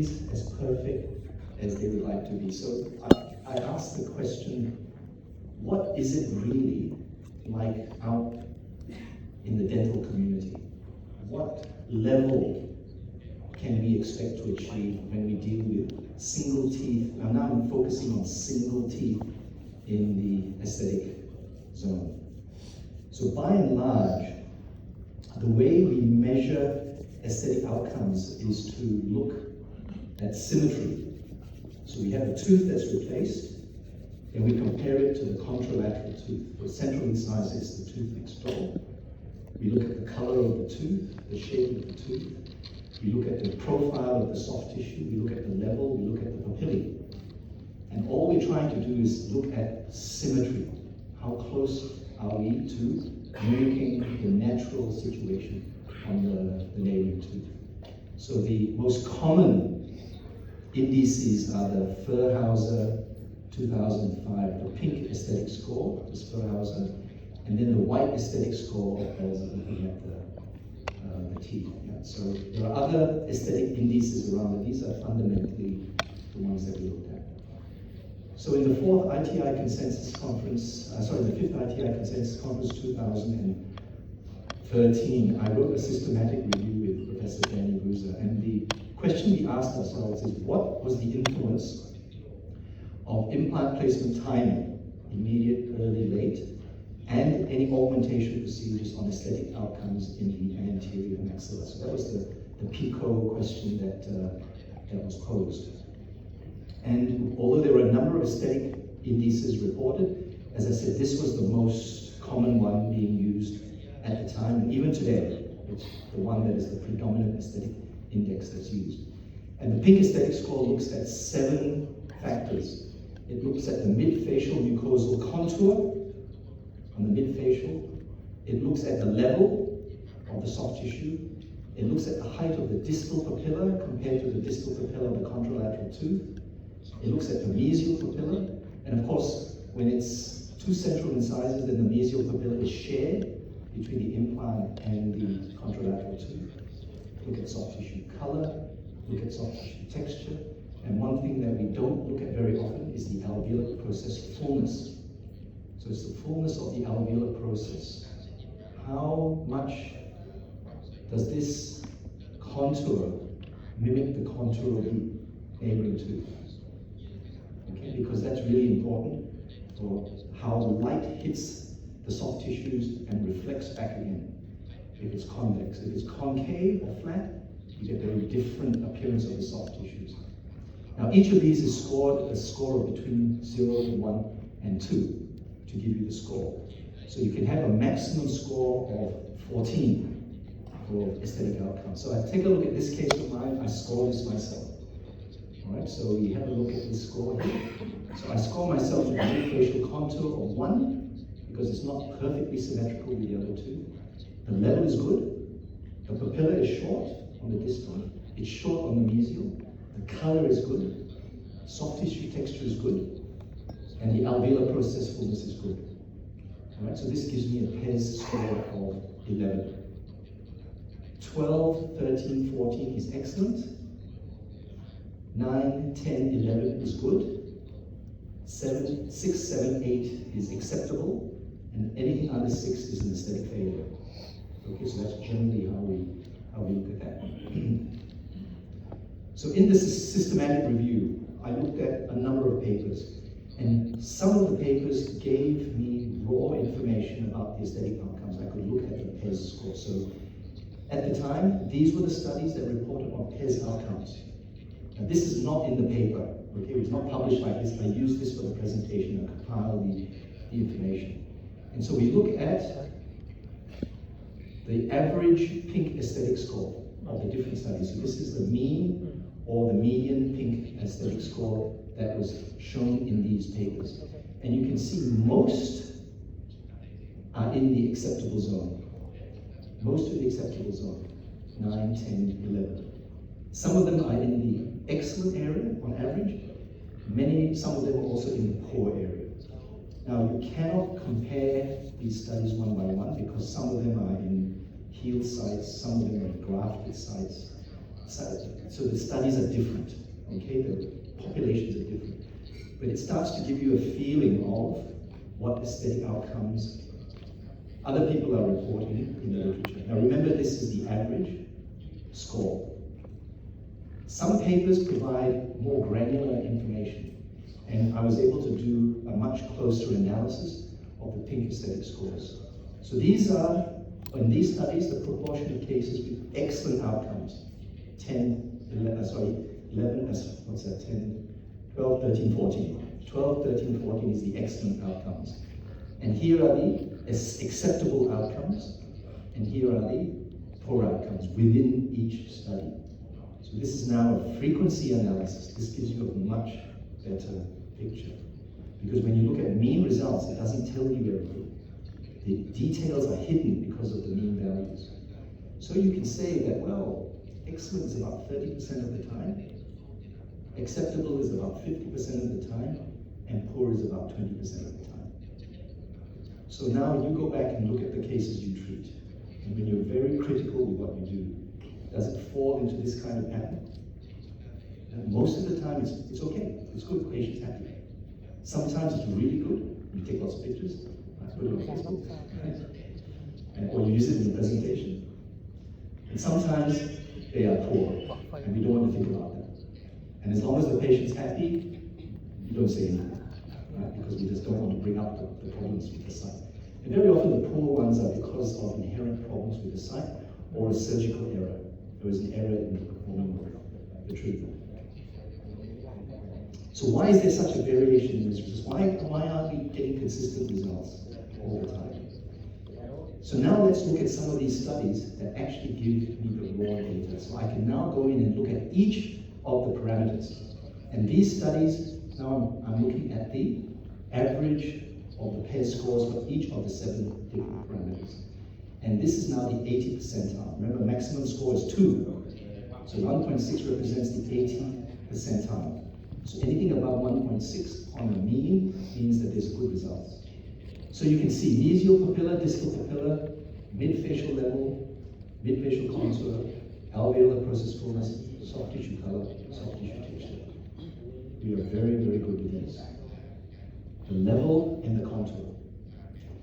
is as perfect as they would like to be. So I asked the question, what is it really like out in the dental community? What level can we expect to achieve when we deal with single teeth? Now I'm focusing on single teeth in the aesthetic zone. So by and large, the way we measure aesthetic outcomes is to look at symmetry. So we have a tooth that's replaced, and we compare it to the contralateral tooth. The central incisor is the tooth next door. We look at the color of the tooth, the shape of the tooth. We look at the profile of the soft tissue. We look at the level. We look at the papillae. And all we're trying to do is look at symmetry. How close are we to mimicking the natural situation on the neighboring tooth? So the most common indices are the Furhauser 2005, the pink aesthetic score, the Furhauser, and then the white aesthetic score as looking at the teeth. Yeah. So there are other aesthetic indices around, but these are fundamentally the ones that we looked at. So in the fourth ITI Consensus Conference, the fifth ITI Consensus Conference 2013, I wrote a systematic review with Professor Danny Bruza, and the question we asked ourselves is, what was the influence of implant placement timing, immediate, early, late, and any augmentation procedures on aesthetic outcomes in the anterior maxilla? So that was the PICO question that was posed. And although there were a number of aesthetic indices reported, as I said, this was the most common one being used at the time, and even today, it's the one that is the predominant aesthetic index that's used. And the pink aesthetic score looks at 7 factors. It looks at the mid-facial mucosal contour on the mid-facial. It looks at the level of the soft tissue. It looks at the height of the distal papilla compared to the distal papilla of the contralateral tooth. It looks at the mesial papilla, and of course, when it's 2 central incisors, then the mesial papilla is shared between the implant and the contralateral tooth. Look at soft tissue color, look at soft tissue texture, and one thing that we don't look at very often is the alveolar process fullness. So it's the fullness of the alveolar process. How much does this contour mimic the contour of the neighboring tooth? Okay, because that's really important for how the light hits the soft tissues and reflects back again. If it's convex, if it's concave or flat, you get a very different appearance of the soft tissues. Now each of these is scored a score of between 0, 1, and 2 to give you the score. So you can have a maximum score of 14 for aesthetic outcomes. So I take a look at this case of mine, I score this myself. All right, so we have a look at this score here. So I score myself with a mid-facial contour of 1 because it's not perfectly symmetrical with the other 2. The level is good. The papilla is short on the distal. It's short on the mesial. The color is good. Soft tissue texture is good. And the alveolar process fullness is good. All right, so this gives me a PES score of 11. 12, 13, 14 is excellent. 9, 10, 11 is good. 7, 6, 7, 8 is acceptable. And anything under 6 is an aesthetic failure. Okay, so that's generally how we look at that. So in this systematic review, I looked at a number of papers, and some of the papers gave me raw information about the aesthetic outcomes. I could look at the PES score. So at the time, these were the studies that reported on PES outcomes. Now this is not in the paper, okay? It was not published like this. I used this for the presentation and compiled the information. And so we look at the average pink aesthetic score of the different studies. So this is the mean or the median pink aesthetic score that was shown in these papers. And you can see most are in the acceptable zone. Most of the acceptable zone, 9, 10, 11. Some of them are in the excellent area on average. Some of them are also in the poor area. Now, you cannot compare these studies one by one because some of them are in healed sites, some of them are in grafted sites. So the studies are different, okay? The populations are different. But it starts to give you a feeling of what aesthetic outcomes other people are reporting in the literature. Now remember, this is the average score. Some papers provide more granular information, and I was able to do a much closer analysis of the pink aesthetic scores. So these are, in these studies, the proportion of cases with excellent outcomes. 12, 13, 14. 12, 13, 14 is the excellent outcomes. And here are the acceptable outcomes, and here are the poor outcomes within each study. So this is now a frequency analysis. This gives you a much better picture. Because when you look at mean results, it doesn't tell you everything. The details are hidden because of the mean values. So you can say that, well, excellent is about 30% of the time, acceptable is about 50% of the time, and poor is about 20% of the time. So now you go back and look at the cases you treat. And when you're very critical with what you do, does it fall into this kind of pattern? And most of the time it's okay, it's good, the patient's happy. Sometimes it's really good, you take lots of pictures, put it on Facebook, or you use it in your presentation. And sometimes they are poor, and we don't want to think about that. And as long as the patient's happy, you don't say anything, right? Because we just don't want to bring up the problems with the site. And very often the poor ones are because of inherent problems with the site or a surgical error. There is an error in the performing of the treatment. So why is there such a variation in these results? Why aren't we getting consistent results all the time? So now let's look at some of these studies that actually give me the raw data. So I can now go in and look at each of the parameters. And these studies, now I'm looking at the average of the pair scores for each of the 7 different parameters. And this is now the 80th percentile. Remember, maximum score is 2. So 1.6 represents the 80th percentile. So anything above 1.6 on a mean means that there's good results. So you can see mesial papilla, distal papilla, mid-facial level, mid-facial contour, alveolar process fullness, soft tissue color, soft tissue texture. We are very, very good with these. The level and the contour.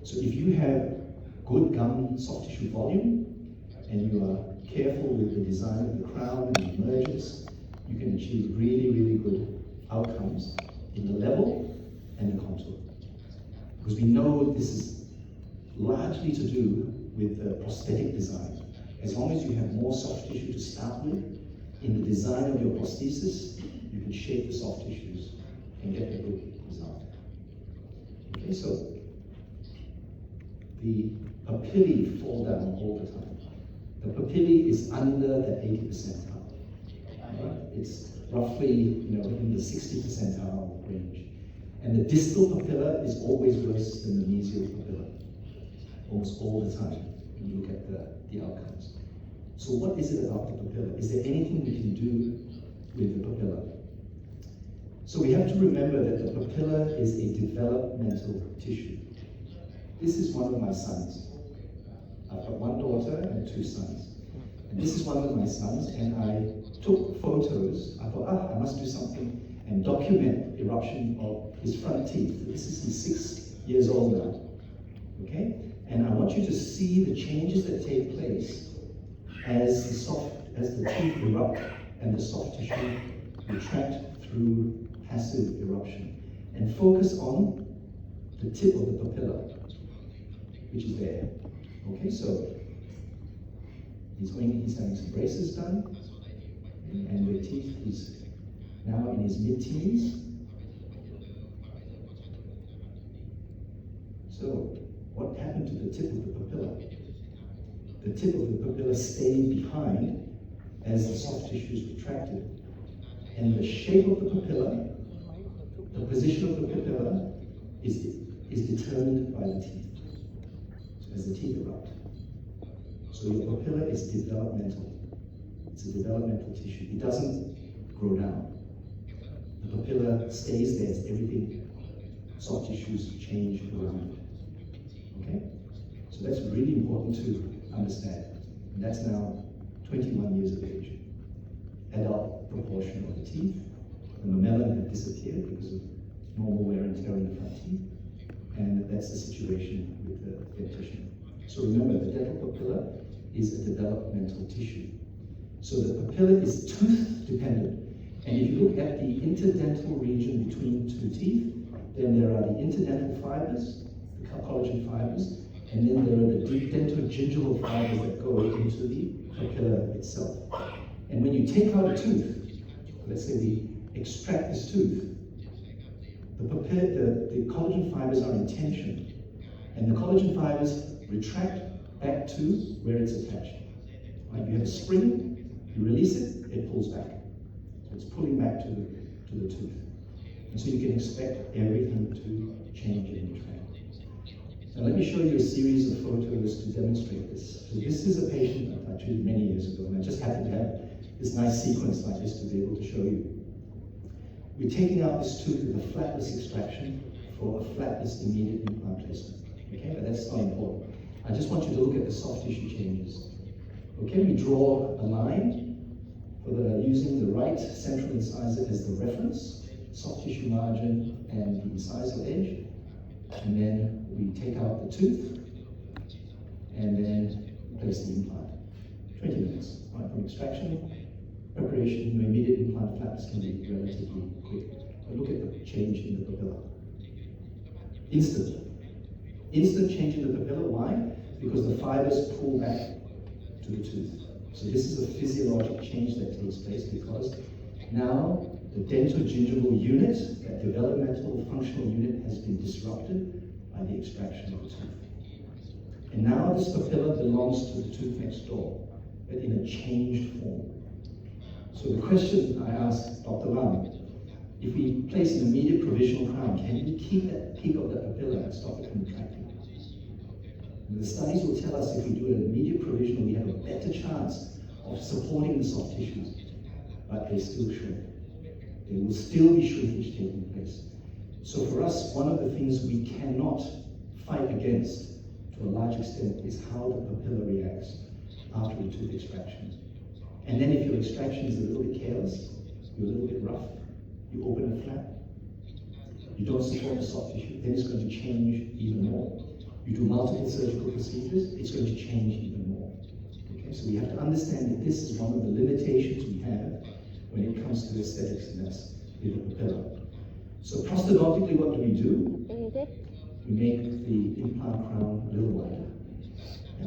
So if you have good gum soft tissue volume and you are careful with the design of the crown and the emergence, you can achieve really, really good outcomes in the level and the contour. Because we know this is largely to do with the prosthetic design. As long as you have more soft tissue to start with, in the design of your prosthesis, you can shape the soft tissues and get a good result. Okay, so the papillae fall down all the time. The papillae is under the 80th percentile. Right? It's roughly, in the 60th percentile range. And the distal papilla is always worse than the mesial papilla, almost all the time when you look at the outcomes. So what is it about the papilla? Is there anything we can do with the papilla? So we have to remember that the papilla is a developmental tissue. This is one of my sons. I've got one daughter and 2 sons. And this is one of my sons, and I took photos. I thought, I must do something and document eruption of his front teeth. This is, he's 6 years old now, okay? And I want you to see the changes that take place as the teeth erupt and the soft tissue retract through passive eruption. And focus on the tip of the papilla, which is there. Okay, so he's having some braces done, and the teeth is now in his mid-teens. So, what happened to the tip of the papilla? The tip of the papilla stayed behind as the soft tissue is retracted. And the shape of the papilla, the position of the papilla, is determined by the teeth. So as the teeth erupt. So your papilla is developmental. It's a developmental tissue. It doesn't grow down. The papilla stays there as everything, soft tissues change around it. Okay? So that's really important to understand. And that's now 21 years of age. adult proportion of the teeth. The mamelon had disappeared because of normal wear and tear in the front teeth. And that's the situation with the dentition. So remember, the dental papilla is a developmental tissue. So the papilla is tooth dependent. And if you look at the interdental region between two teeth, then there are the interdental fibers, the collagen fibers, and then there are the deep dentogingival fibers that go into the papilla itself. And when you take out a tooth, let's say we extract this tooth, the collagen fibers are in tension, and the collagen fibers retract back to where it's attached. Like you have a spring, you release it, it pulls back. So it's pulling back to the tooth. And so you can expect everything to change and retract. Now let me show you a series of photos to demonstrate this. So this is a patient that I treated many years ago, and I just happened to have this nice sequence like this to be able to show you. We're taking out this tooth with a flapless extraction for a flapless immediate implant placement. Okay, but that's not important. I just want you to look at the soft tissue changes. Okay, we draw a line for using the right central incisor as the reference, soft tissue margin and the incisal edge, and then we take out the tooth and then place the implant. 20 minutes, right, from extraction, preparation, the immediate implant flaps can be relatively quick. But look at the change in the papilla. Instant change in the papilla. Why? Because the fibers pull back to the tooth. So this is a physiologic change that takes place because now the dentogingival unit, that developmental functional unit, has been disrupted by the extraction of the tooth. And now this papilla belongs to the tooth next door, but in a changed form. So the question I asked Dr. Lam, if we place an immediate provisional crown, can we keep that peak of the papilla and stop it from retracting? And the studies will tell us if we do an immediate provisional, we have a better chance of supporting the soft tissues, but they still shrink. There will still be shrinkage taking place. So for us, one of the things we cannot fight against to a large extent is how the papilla reacts after a tooth extraction. And then if your extraction is a little bit careless, you're a little bit rough, you open a flap, you don't support the soft tissue, then it's going to change even more. You do multiple surgical procedures, it's going to change even more. Okay, so we have to understand that this is one of the limitations we have when it comes to aesthetics, and that's with the papilla. So prosthodontically, what do? We make the implant crown a little wider.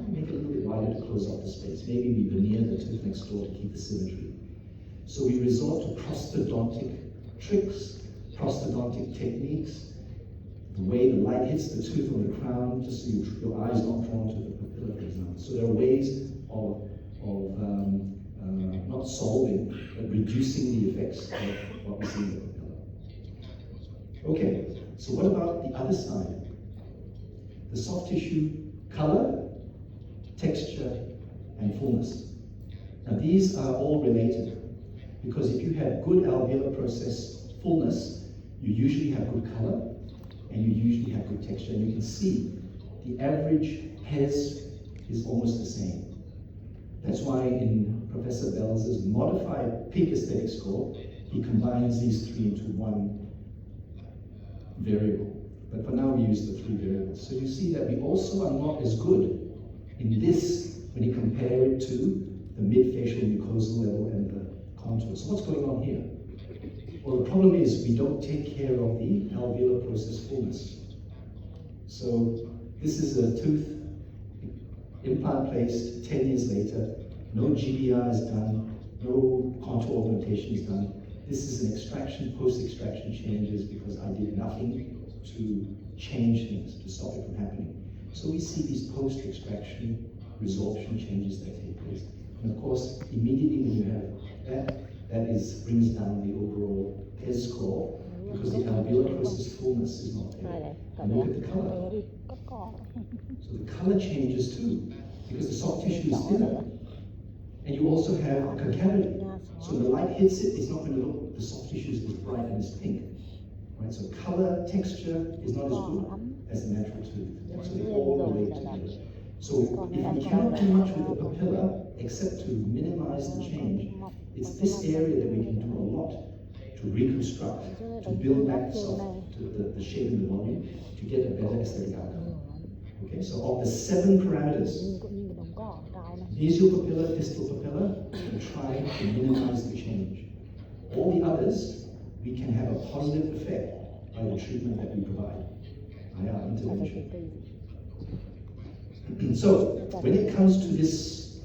Make it a little bit wider to close off the space. Maybe we veneer the tooth next door to keep the symmetry. So we resort to prosthodontic tricks, prosthodontic techniques, the way the light hits the tooth on the crown, just so your eyes not drawn to the papilla, for example. So there are ways of not solving, but reducing the effects of what we see in the papilla. Okay, so what about the other side? The soft tissue color, texture, and fullness. Now these are all related, because if you have good alveolar process fullness, you usually have good color, and you usually have good texture. And you can see the average Hes is almost the same. That's why in Professor Bell's modified peak aesthetic score, he combines these three into one variable. But for now, we use the three variables. So you see that we also are not as good in this when you compare it to the mid-facial mucosal level and the contour. So what's going on here? Well, the problem is we don't take care of the alveolar process fullness. So this is a tooth implant placed 10 years later. No GBR is done, no contour augmentation is done. This is an extraction, post-extraction changes because I did nothing to change things, to stop it from happening. So we see these post-extraction resorption changes that take place. And of course, immediately when you have that, brings down the overall Hes score because the alveolar process fullness is not there. And look at the color. So the color changes too because the soft tissue is thinner. And you also have a concavity. So when the light hits it, it's not going to look, the soft tissue is bright and it's pink. Right? So color, texture is not as good as the natural tooth. So they all relate together. So if we cannot do much with the papilla, except to minimize the change. It's this area that we can do a lot to reconstruct, to build back the shape and the volume, to get a better aesthetic outcome. Okay, so of the 7 parameters, mesial papilla, distal papilla, we try to minimize the change. All the others, we can have a positive effect by the treatment that we provide, by our intervention. So, when it comes to this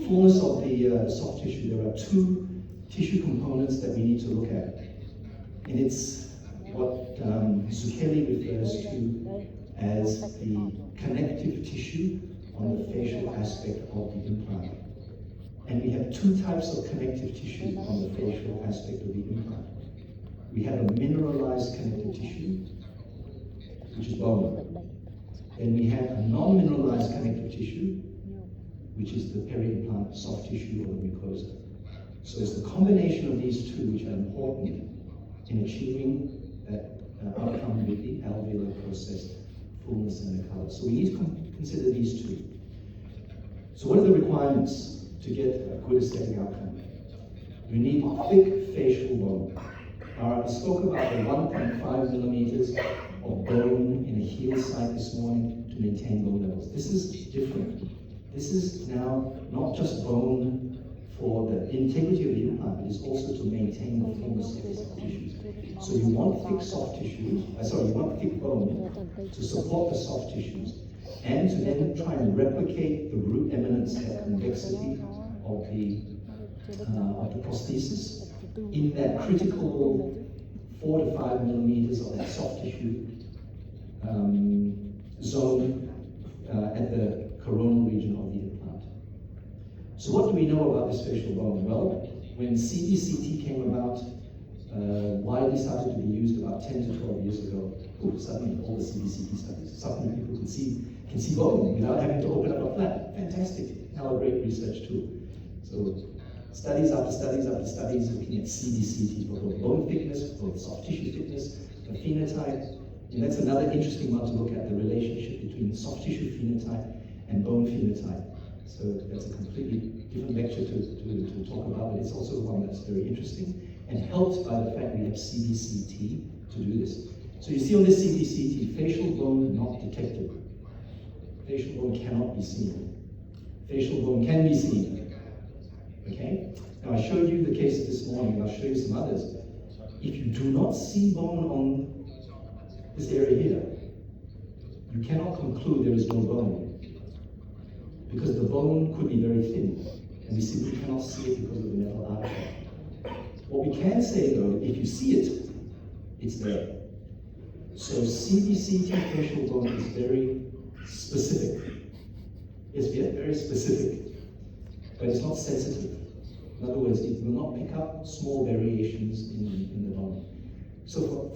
fullness of the soft tissue, there are 2 tissue components that we need to look at. And it's what Zucchelli refers to as the connective tissue on the facial aspect of the implant. And we have 2 types of connective tissue on the facial aspect of the implant. We have a mineralized connective tissue, which is bone. Then we have a non-mineralized connective tissue, which is the peri-implant soft tissue or the mucosa. So it's the combination of these 2 which are important in achieving that outcome with the alveolar processed fullness and the color. So we need to consider these 2. So what are the requirements to get a good aesthetic outcome? You need thick facial bone. I spoke about the 1.5 millimeters of bone in a heel site this morning to maintain bone levels. This is different. This is now not just bone for the integrity of the implant, but it's also to maintain the fullness of the soft tissues. So you want thick soft tissues, you want thick bone to support the soft tissues, and to then try and replicate the root eminence, that convexity of the prosthesis in that critical 4 to 5 millimeters of that soft tissue zone at the coronal region of the implant. So what do we know about this facial bone? Well, when CBCT came about, widely started to be used about 10 to 12 years ago. Suddenly all the CBCT studies, suddenly people can see bone without having to open up a flap. Fantastic, now a great research tool. So studies after studies after studies looking at CBCT for both bone thickness, for soft tissue thickness, the phenotype. And that's another interesting one to look at, the relationship between the soft tissue phenotype and bone phenotype. So that's a completely different lecture to talk about, but it's also one that's very interesting and helped by the fact we have CBCT to do this. So you see on this CBCT, facial bone not detected. Facial bone cannot be seen. Facial bone can be seen. Okay? Now I showed you the case this morning, and I'll show you some others. If you do not see bone on this area here, you cannot conclude there is no bone, because the bone could be very thin, and we simply cannot see it because of the metal artery. What we can say though, if you see it, it's there. So CBCT facial bone is very specific. Yes, very specific, but it's not sensitive. In other words, it will not pick up small variations in the bone. So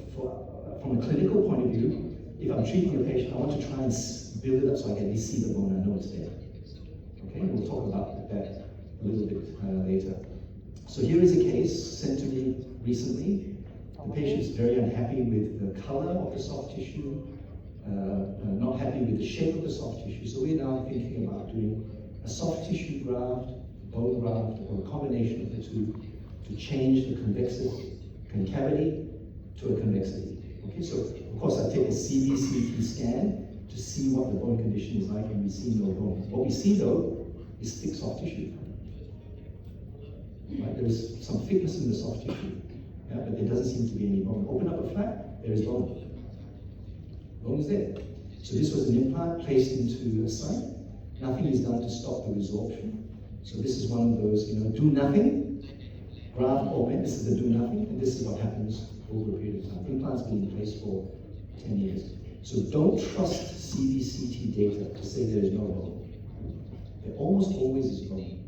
from a clinical point of view, if I'm treating a patient, I want to try and build it up so I can at least see the bone and I know it's there. Okay, we'll talk about that a little bit later. So here is a case sent to me recently. The patient is very unhappy with the color of the soft tissue, not happy with the shape of the soft tissue. So we're now thinking about doing a soft tissue graft, bone graft, or a combination of the 2 to change the concavity to a convexity. Okay, so of course I take a CBCT scan to see what the bone condition is like, and we see no bone. What we see though is thick soft tissue. Right? There is some thickness in the soft tissue, yeah, but there doesn't seem to be any bone. Open up a flap, there is bone. Bone is there. So this was an implant placed into a site. Nothing is done to stop the resorption. So this is one of those, do nothing, graft augment. This is the do nothing, and this is what happens over a period of time. Implants been in place for 10 years. So don't trust CBCT data to say there is no bone. There almost always is bone.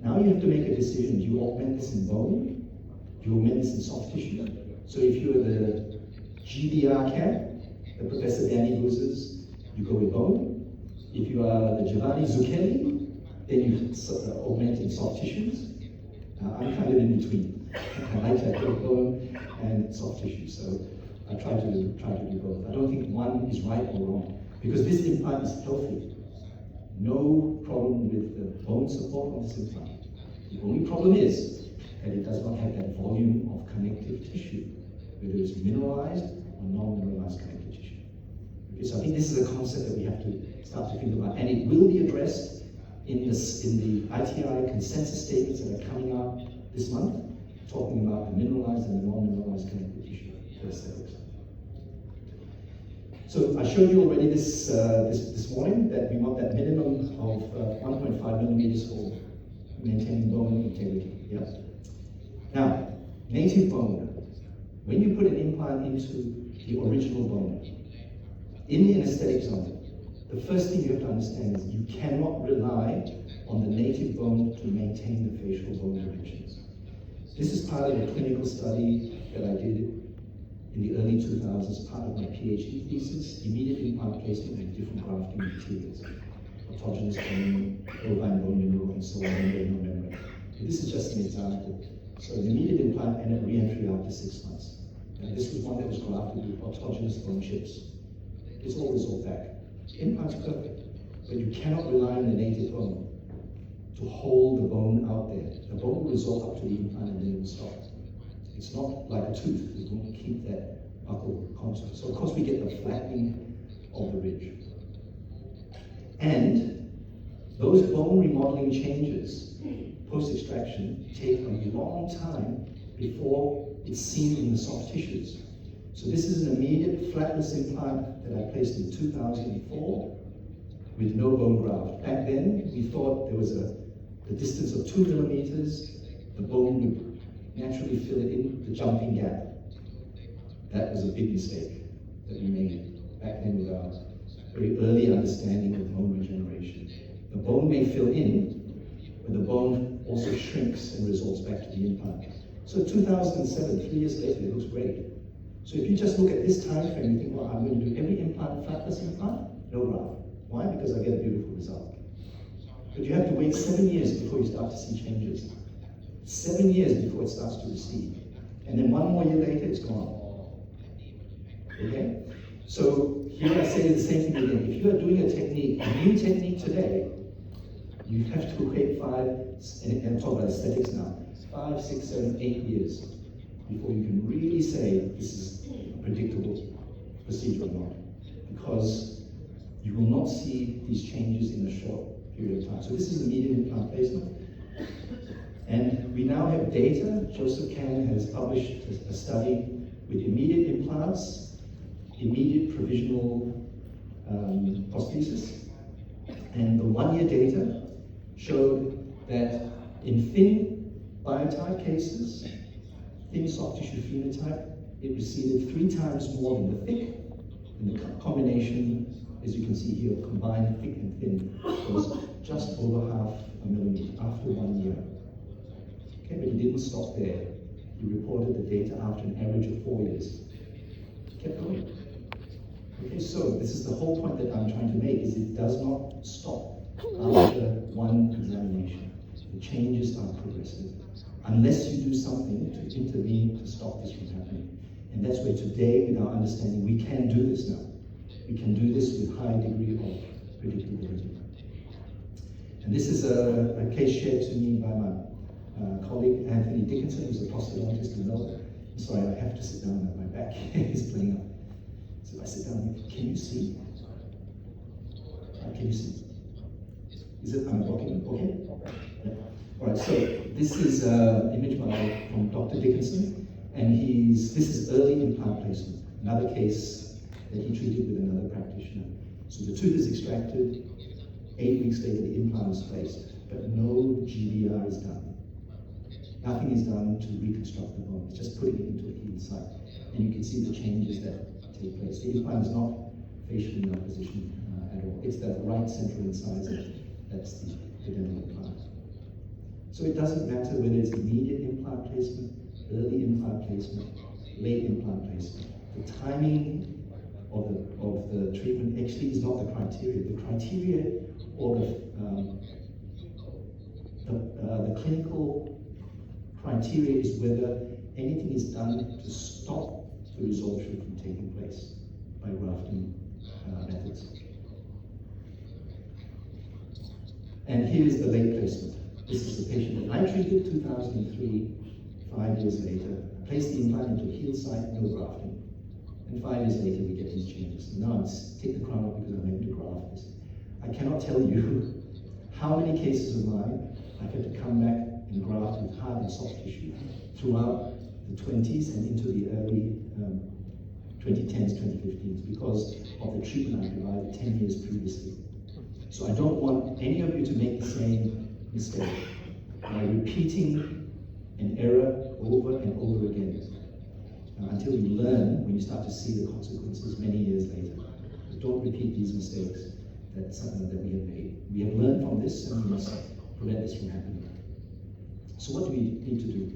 Now you have to make a decision. Do you augment this in bone? Do you augment this in soft tissue? So if you're the GBR camp, the Professor Danny Bruce's, you go with bone. If you are the Giovanni Zucchelli, then you augment in soft tissues. I'm kind of in between. I like to have bone and soft tissue, so I try to do both. I don't think one is right or wrong, because this implant is healthy. No problem with the bone support on this implant. The only problem is that it does not have that volume of connective tissue, whether it's mineralized or non-mineralized connective tissue. Okay, so I think this is a concept that we have to start to think about, and it will be addressed in the ITI consensus statements that are coming out this month, talking about the mineralized and the non-mineralized connective tissue for aesthetics. So I showed you already this morning that we want that minimum of 1.5 millimeters for maintaining bone integrity. Yeah. Now, native bone. When you put an implant into the original bone, in the anesthetic zone, the first thing you have to understand is you cannot rely on the native bone to maintain the facial bone dimensions. This is part of a clinical study that I did in the early 2000s, part of my PhD thesis, immediate implant placement with different grafting materials, autogenous bone, bovine bone mineral, and so on, and membrane. This is just an example. So an immediate implant and a re-entry after 6 months. And this was one that was grafted with autogenous bone chips. It's all resolved back. Implant's perfect, but you cannot rely on the native bone to hold the bone out there. The bone will resolve up to the implant and then it will stop. It's not like a tooth, it won't keep that buccal contour. So of course we get the flattening of the ridge. And those bone remodeling changes post-extraction take a long time before it's seen in the soft tissues. So this is an immediate flatless implant that I placed in 2004 with no bone graft. Back then, we thought there was the distance of 2 millimeters, the bone would naturally fill it in, the jumping gap. That was a big mistake that we made back then with our very early understanding of bone regeneration. The bone may fill in, but the bone also shrinks and resorts back to the implant. So 2007, 3 years later, it looks great. So if you just look at this time frame, you think, well, I'm going to do every implant, flatless implant, no graft. Why? Because I get a beautiful result. But you have to wait 7 years before you start to see changes. 7 years before it starts to recede. And then 1 more year later, it's gone. Okay? So here I say the same thing again. If you are doing a technique, a new technique today, you have to wait 5, and I'm talking about aesthetics now, 5, 6, 7, 8 years before you can really say this is a predictable procedure or not. Because you will not see these changes in a short period of time. So this is immediate implant placement. And we now have data. Joseph Kang has published a study with immediate implants, immediate provisional prosthesis. And the 1-year data showed that in thin biotype cases, thin soft tissue phenotype, it receded 3 times more than the thick. And the combination, as you can see here, combined thick and thin, was just over half a millimeter after 1 year. Okay, but he didn't stop there. He reported the data after an average of 4 years. Kept going. Okay, so this is the whole point that I'm trying to make, is it does not stop after one examination. The changes are progressive, unless you do something to intervene to stop this from happening. And that's where today, with our understanding, we can do this now. We can do this with high degree of predictability. And this is a case shared to me by my colleague Anthony Dickinson, who's a prosthodontist in Melbourne. I'm sorry, I have to sit down, my back is playing up. So if I sit down, can you see? Can you see? Is it, I'm blocking it, okay? Yeah. All right, so this is an image from Dr. Dickinson, and this is early implant placement, another case that he treated with another practitioner. So the tooth is extracted, 8 weeks later the implant is placed, but no GBR is done. Nothing is done to reconstruct the bone, it's just putting it into a healed site. And you can see the changes that take place. The implant is not facially malpositioned at all. It's the right central incisor that's the dental implant. So it doesn't matter whether it's immediate implant placement, early implant placement, late implant placement. The timing of the treatment actually is not the criteria. The criteria or the clinical criteria is whether anything is done to stop the resorption from taking place by grafting methods. And here's the late placement. This is the patient that I treated 2003, 5 years later. I placed the implant into a healed site, no grafting. And 5 years later, we get these changes. And now it's take the crown off because I'm able to graft this. I cannot tell you how many cases of mine I've had to come back and graft with hard and soft tissue throughout the 20s and into the early 2010s, 2015s because of the treatment I provided 10 years previously. So I don't want any of you to make the same mistake by repeating an error over and over again until you learn when you start to see the consequences many years later. But don't repeat these mistakes that we have made. We have learned from this and we must prevent this from happening. So what do we need to do?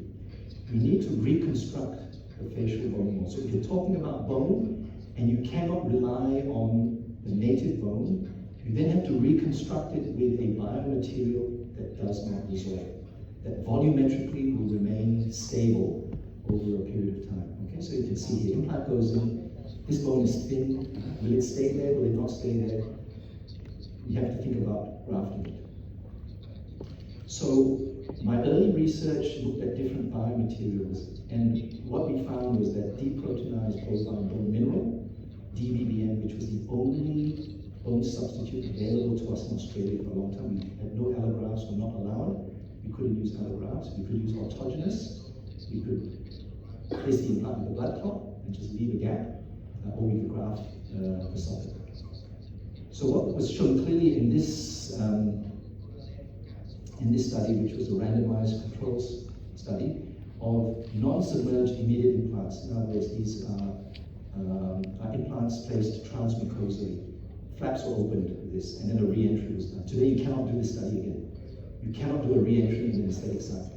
We need to reconstruct the facial bone mold. So if you're talking about bone and you cannot rely on the native bone, you then have to reconstruct it with a biomaterial that does not resorb, that volumetrically will remain stable over a period of time. Okay, so you can see the implant goes in, this bone is thin, will it stay there, will it not stay there? You have to think about grafting it. So my early research looked at different biomaterials, and what we found was that deproteinized bone mineral, DBBM, which was the only bone substitute available to us in Australia for a long time. We had no allografts, were not allowed. We couldn't use allografts. We could use autogenous. We could place the implant with a blood clot and just leave a gap, or we could graft the socket. So what was shown clearly in this study, which was a randomized controls study of non-submerged immediate implants. In other words, these are implants placed transmucosally. Flaps were opened with this, and then a re-entry was done. Today, you cannot do this study again. You cannot do a re-entry in an aesthetic site.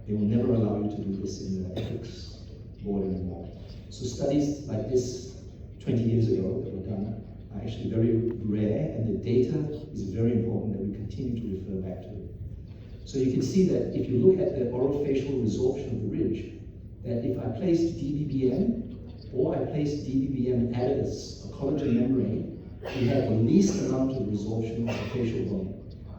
They will never allow you to do this in the ethics board anymore. So studies like this 20 years ago that were done are actually very rare, and the data is very important that we continue to refer back to it. So you can see that if you look at the orofacial resorption of the ridge, that if I placed DBBM or I placed DBBM additives, a collagen membrane, we had the least amount of resorption of the facial bone.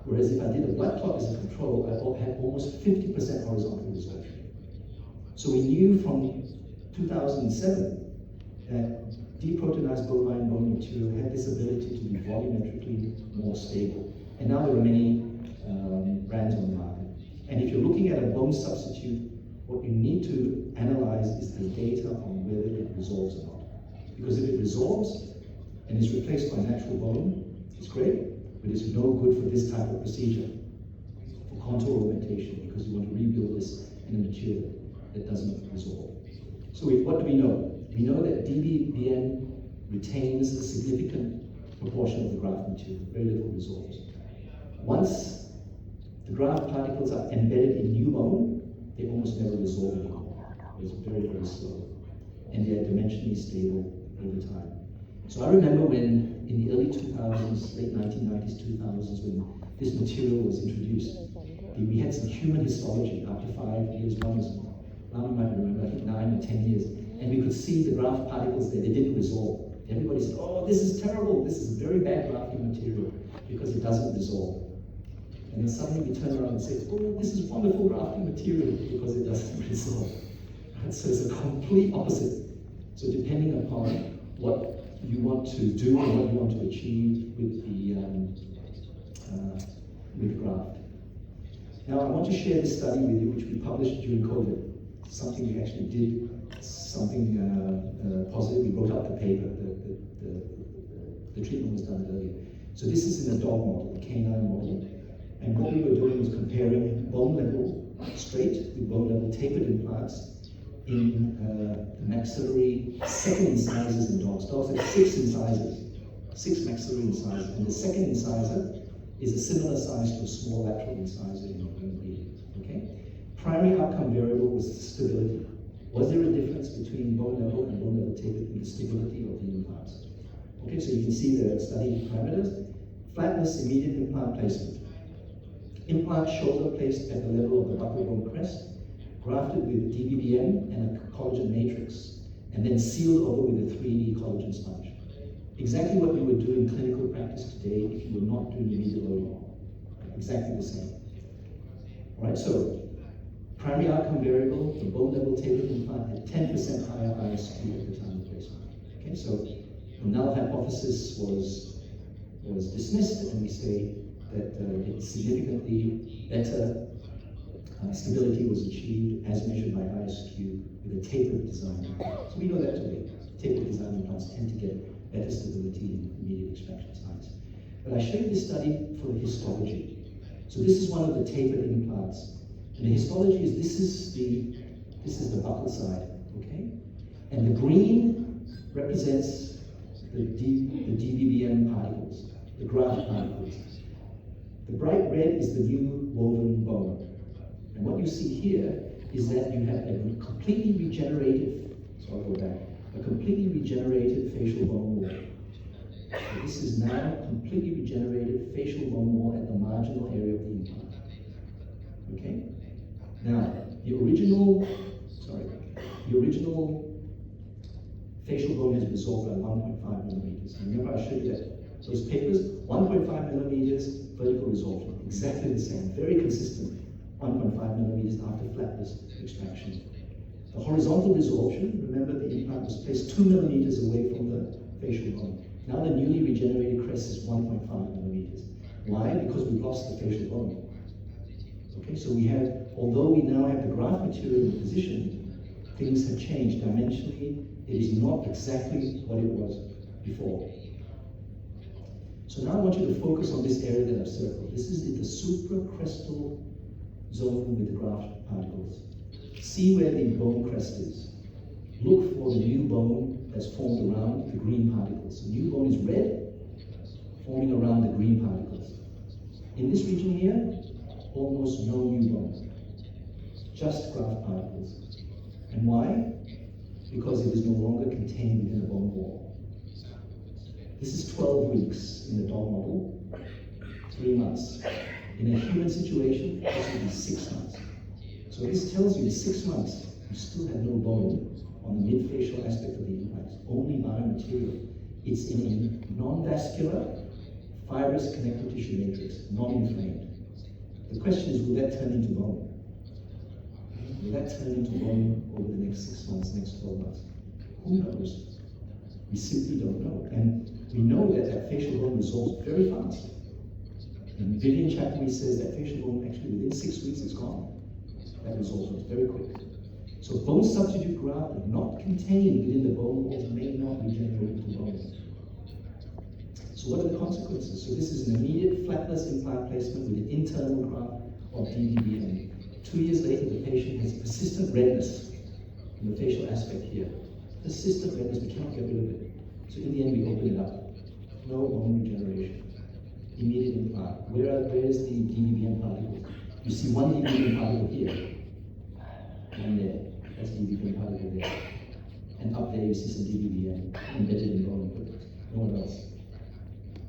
Whereas if I did a blood clot as a control, I had almost 50% horizontal resorption. So we knew from 2007 that deproteinized bovine bone material had this ability to be volumetrically more stable. And now there are many brands on the market. And if you're looking at a bone substitute, what you need to analyze is the data on whether it resorbs or not. Because if it resorbs and is replaced by natural bone, it's great, but it's no good for this type of procedure, for contour augmentation, because you want to rebuild this in a material that doesn't resorb. So what do we know? We know that DBBM retains a significant proportion of the graft material, very little resorbs. Once the graft particles are embedded in new bone, they almost never resorb anymore. It's very, very slow. And they are dimensionally stable over time. So I remember when, in the early 2000s, late 1990s, 2000s, when this material was introduced, we had some human histology after 5 years, one was, now you might remember, I think 9 or 10 years, and we could see the graft particles there, they didn't resorb. Everybody said, oh, this is terrible, this is very bad grafting material, because it doesn't resorb. And then suddenly we turn around and say, oh, this is wonderful grafting material, because it doesn't resorb. So it's a complete opposite. So depending upon what you want to do and what you want to achieve with the graft. Now I want to share this study with you, which we published during COVID. Something we actually did, something positive. We wrote up the paper. The treatment was done earlier. So this is in a dog model, a canine model. And what we were doing was comparing bone level straight with bone level tapered implants in the maxillary second incisors in dogs. Dogs have 6 incisors, 6 maxillary incisors, and the second incisor is a similar size to a small lateral incisor in human being. Okay? Primary outcome variable was stability. Was there a difference between bone level and bone level tapered in the stability of the implants? Okay, so you can see the study parameters. Flatness, immediate implant placement. Implant shoulder placed at the level of the buccal bone crest, grafted with DBBM and a collagen matrix, and then sealed over with a 3D collagen sponge. Exactly what you would do in clinical practice today if you were not doing immediate loading. exactly the same. All right, so primary outcome variable, the bone level tapered implant had 10% higher ISQ at the time of placement. Okay, so the null hypothesis was dismissed, and we say that it's significantly better stability was achieved as measured by ISQ with a tapered design implant. So we know that today. Tapered design implants tend to get better stability in immediate extraction sites. But I showed this study for the histology. So this is one of the tapered implants. And the histology is this is the buccal side, okay? And the green represents the DBBM particles, the graft particles. The bright red is the new woven bone. And what you see here is that you have a completely regenerated, so I'll go back, a completely regenerated facial bone wall. So this is now completely regenerated facial bone wall at the marginal area of the implant. Okay? Now, the original facial bone has resolved by 1.5 millimeters. And remember I showed you that those papers, 1.5 millimeters vertical resorption, exactly the same, very consistent, 1.5 millimeters after flapless extraction. The horizontal resorption, remember the implant was placed 2 millimeters away from the facial bone. Now the newly regenerated crest is 1.5 millimeters. Why? Because we've lost the facial bone. Okay, so we have, although we now have the graft material in position, things have changed dimensionally. It is not exactly what it was before. So now I want you to focus on this area that I've circled. This is the supracrestal zone with the graft particles. See where the bone crest is. Look for the new bone that's formed around the green particles. The new bone is red, forming around the green particles. In this region here, almost no new bone, just graft particles. And why? Because it is no longer contained within the bone wall. This is 12 weeks in the dog model, 3 months. In a human situation, this would be 6 months. So this tells you in 6 months, you still have no bone on the mid-facial aspect of the implant, only biomaterial. It's in a non-vascular, fibrous connective tissue matrix, non-inflamed. The question is, will that turn into bone? Will that turn into bone over the next 6 months, next 12 months? Who knows? We simply don't know. And we know that that facial bone resolves very fast. And Vivian Chapman says that facial bone actually within 6 weeks is gone. That resolves very quick. So bone substitute graft not contained within the bone walls may not regenerate into bone. So what are the consequences? So this is an immediate flapless implant placement with an internal graft of DBBM. 2 years later, the patient has persistent redness in the facial aspect here. Persistent redness, we cannot get rid of it. So in the end, we open it up. No bone regeneration. Immediate implant. Where is the DBBM particle? You see one DBBM particle here, and there. That's DBBM particle there. And up there you see some DBBM embedded in bone, but no one else.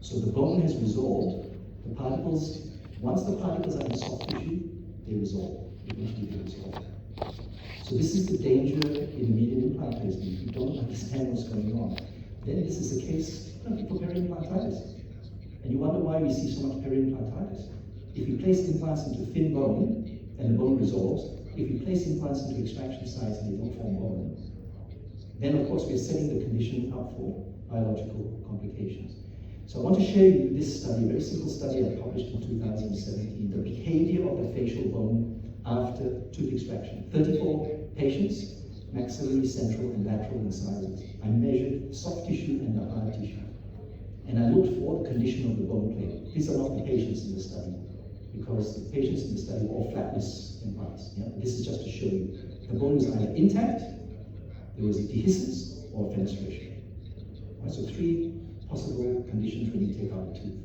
So the bone has resolved. The particles, once the particles are in soft tissue, they resolve. Eventually they resolve. So this is the danger in immediate implant placement. If you don't understand what's going on, then this is the case for peri-implantitis. And you wonder why we see so much peri-implantitis. If you place implants into thin bone and the bone resolves, if you place implants into extraction sites and they don't form bone, then of course we're setting the condition up for biological complications. So I want to share with you this study, a very simple study I published in 2017, the behavior of the facial bone after tooth extraction. 34 patients, maxillary, central, and lateral incisors. I measured soft tissue and the hard tissue. And I looked for the condition of the bone plate. These are not the patients in the study, because the patients in the study were all flapless implants. Yeah? This is just to show you. The bone was either intact, there was a dehiscence, or fenestration. Right, so 3 possible conditions when you take out a tooth.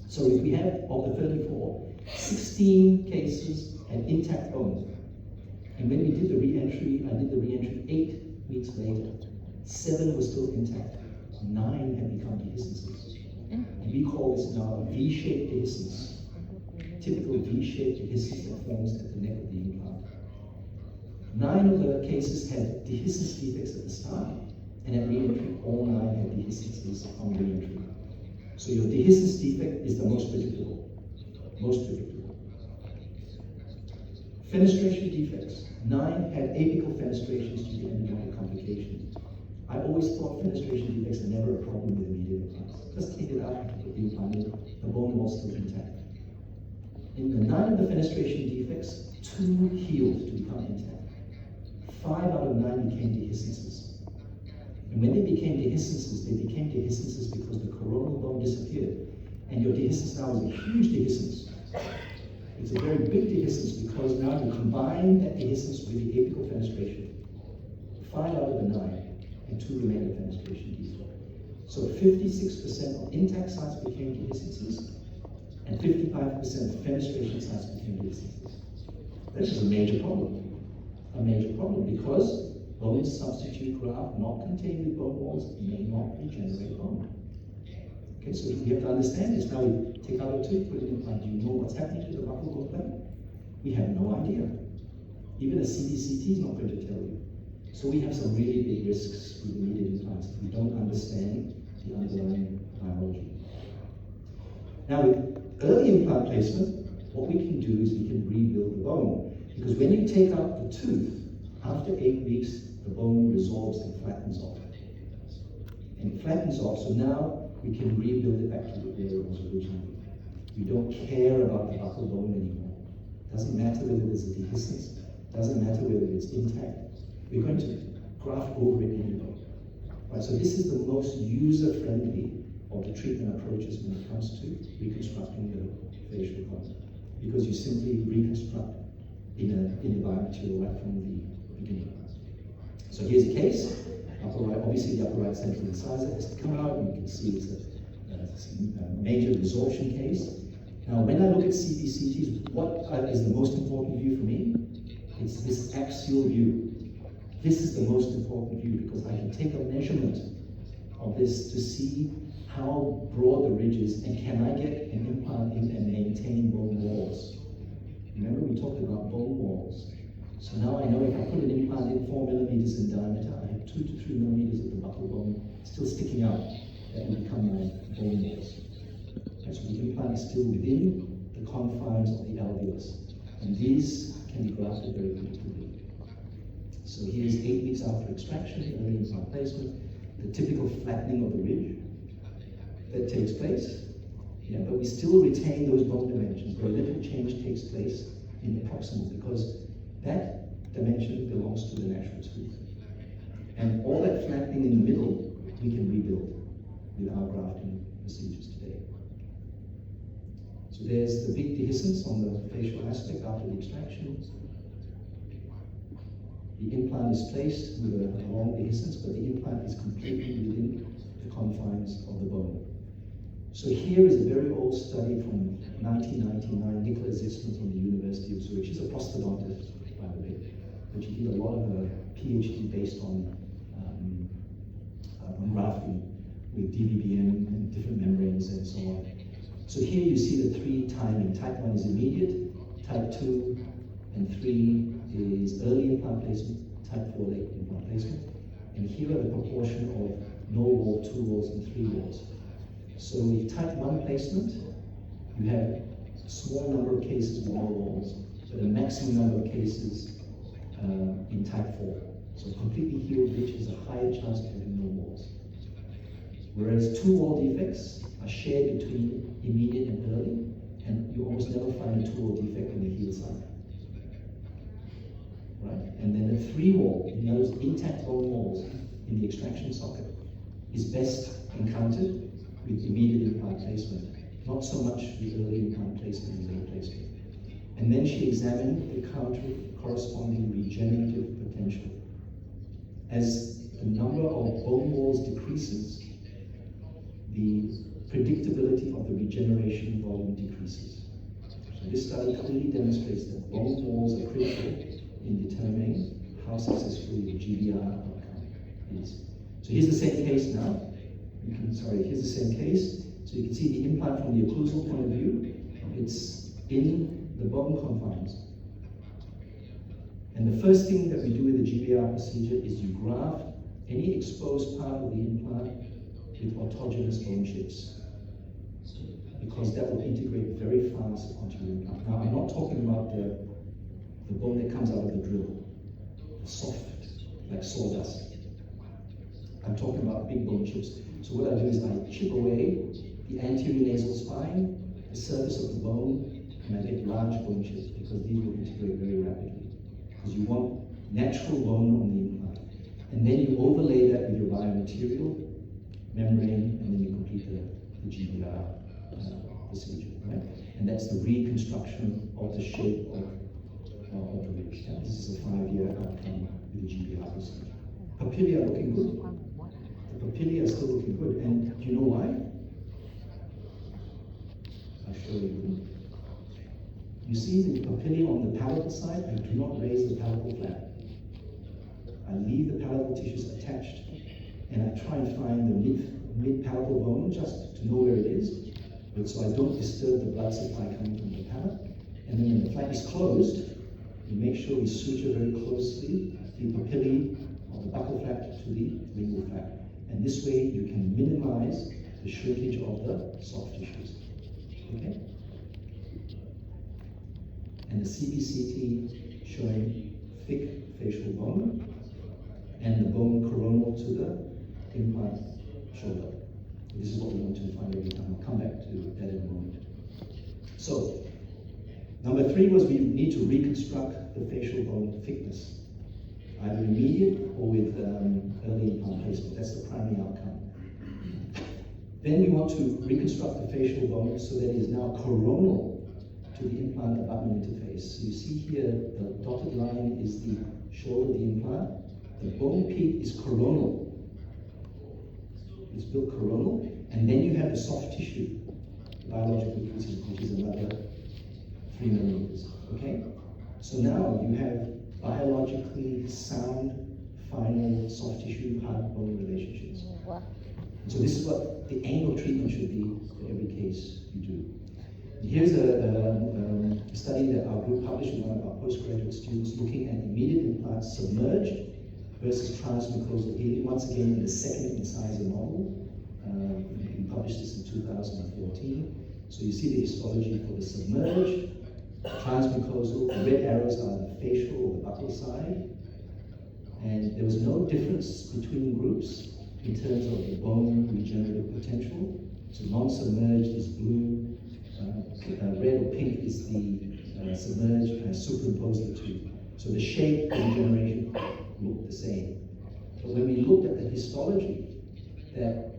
So if we have, of the 34, 16 cases had intact bones. And when we did the re-entry, I did the re-entry 8 weeks later. 7 were still intact. 9 had become dehiscences. And we call this now a V-shaped dehiscence. Typical V-shaped dehiscence that forms at the neck of the implant. 9 of the cases had dehiscence defects at the start, and at re-entry, all 9 had dehiscences on re-entry. So your dehiscence defect is the most predictable. most predictable. Fenestration defects. 9 had apical fenestrations due to endodontic complications. I always thought fenestration defects are never a problem with immediate implants. Just take it out and put the implant in, the bone wall still intact. In the 9 of the fenestration defects, 2 healed to become intact. 5 out of 9 became dehiscences. And when they became dehiscences because the coronal bone disappeared. And your dehiscence now is a huge dehiscence. It's a very big dehiscence because now you combine that dehiscence with the apical fenestration. 5 out of the 9 and 2 remain a fenestration defect. So 56% of intact sites became dehiscences and 55% of fenestration sites became dehiscences. This is a major problem. A major problem because bone substitute graft not contained with bone walls may not regenerate bone. Okay, so we have to understand this. Now we take out a tooth, put it in implant. Do you know what's happening to the buccal bone plate? We have no idea. Even a CBCT is not going to tell you. So we have some really big risks with immediate implants if we don't understand the underlying biology. Now with early implant placement, what we can do is we can rebuild the bone. Because when you take out the tooth, after 8 weeks, the bone resorbs and flattens off. And it flattens off, so now we can rebuild it back to the way it was originally. We don't care about the buccal bone anymore. Doesn't matter whether there's a dehiscence, doesn't matter whether it's intact. We're going to graft over it anyway. Right, so this is the most user-friendly of the treatment approaches when it comes to reconstructing the facial bone. Because you simply reconstruct in a biomaterial right from the beginning. So here's a case. Upper right, obviously the upper right central incisor has to come out, and you can see it's a major resorption case. Now, when I look at CBCTs, what is the most important view for me? It's this axial view. This is the most important view because I can take a measurement of this to see how broad the ridge is and can I get an implant in and maintain bone walls. Remember we talked about bone walls. So now I know if I put an implant in 4 millimeters in diameter, I have 2 to 3 millimeters of the buccal bone still sticking out. That will become my bone walls. And so the implant is still within the confines of the alveolus. And these can be grafted very predictably. So here's 8 weeks after extraction, early implant placement, the typical flattening of the ridge that takes place. Yeah, but we still retain those bone dimensions. Very little change takes place in the proximal because that dimension belongs to the natural tooth. And all that flattening in the middle, we can rebuild with our grafting procedures today. So there's the big dehiscence on the facial aspect after the extraction. The implant is placed with a long dehiscence, but the implant is completely within the confines of the bone. So here is a very old study from 1999, Nicholas Zisman from the University of Zurich. She's a prosthodontist, by the way, but she did a lot of her PhD based on grafting with DBBM and different membranes and so on. So here you see the 3 timing. Type 1 is immediate, type 2 and 3 is early implant placement, type 4 late implant placement. And here are the proportion of no wall, 2 walls, and 3 walls. So with type 1 placement, you have a small number of cases with no walls, but a maximum number of cases in type 4. So completely healed ridge has a higher chance of having no walls. Whereas 2 wall defects are shared between immediate and early, and you almost never find a 2 wall defect in the healed side. Right? And then a 3 wall, in those intact bone walls in the extraction socket, is best encountered with immediate implant placement, not so much with early implant placement and late placement. And then she examined the corresponding regenerative potential. As the number of bone walls decreases, the predictability of the regeneration volume decreases. So this study clearly demonstrates that bone walls are critical in determining how successful the GBR outcome is. So here's the same case now. Here's the same case. So you can see the implant from the occlusal point of view. It's in the bone confines. And the first thing that we do with the GBR procedure is you graft any exposed part of the implant with autogenous bone chips. because that will integrate very fast onto your implant. Now, I'm not talking about the bone that comes out of the drill, soft, like sawdust. I'm talking about big bone chips. So what I do is I chip away the anterior nasal spine, the surface of the bone, and I get large bone chips because these will integrate very rapidly. Because you want natural bone on the implant. And then you overlay that with your biomaterial membrane, and then you complete the GBR procedure, right? And that's the reconstruction of the shape of the ribs. Yeah, this is a 5-year outcome with the GBR procedure. Papillae are looking good. The papillae are still looking good. And do you know why? I'll show you. You see the papillae on the palatal side? I do not raise the palatal flap. I leave the palatal tissues attached, and I try and find the mid-palatal bone just to know where it is, but so I don't disturb the blood supply coming from the palate. And then when the flap is closed, we make sure we suture very closely the papillae of the buccal flap to the lingual flap. And this way you can minimize the shrinkage of the soft tissues. Okay? And the CBCT showing thick facial bone and the bone coronal to the implant shoulder. This is what we want to find every time. I'll come back to that in a moment. So, number 3 was we need to reconstruct the facial bone thickness, either immediate or with early implant placement. That's the primary outcome. Then we want to reconstruct the facial bone so that it is now coronal to the implant abutment interface. So you see here, the dotted line is the shoulder of the implant. The bone peak is coronal. It's built coronal, and then you have the soft tissue, biological increases, which is another 3 millimeters. Okay? So now you have biologically sound, final soft tissue, hard bone relationships. And so this is what the angle treatment should be for every case you do. And here's a study that our group published with one of our postgraduate students looking at immediate implants submerged versus transmucosal healing, once again in the second incisor model. We published this in 2014. So you see the histology for the submerged, transmucosal. The red arrows are the facial or the buccal side. And there was no difference between groups in terms of the bone regenerative potential. So non-submerged is blue, red or pink is the submerged, and I superimposed the two. So the shape of regeneration looked the same. But when we looked at the histology, that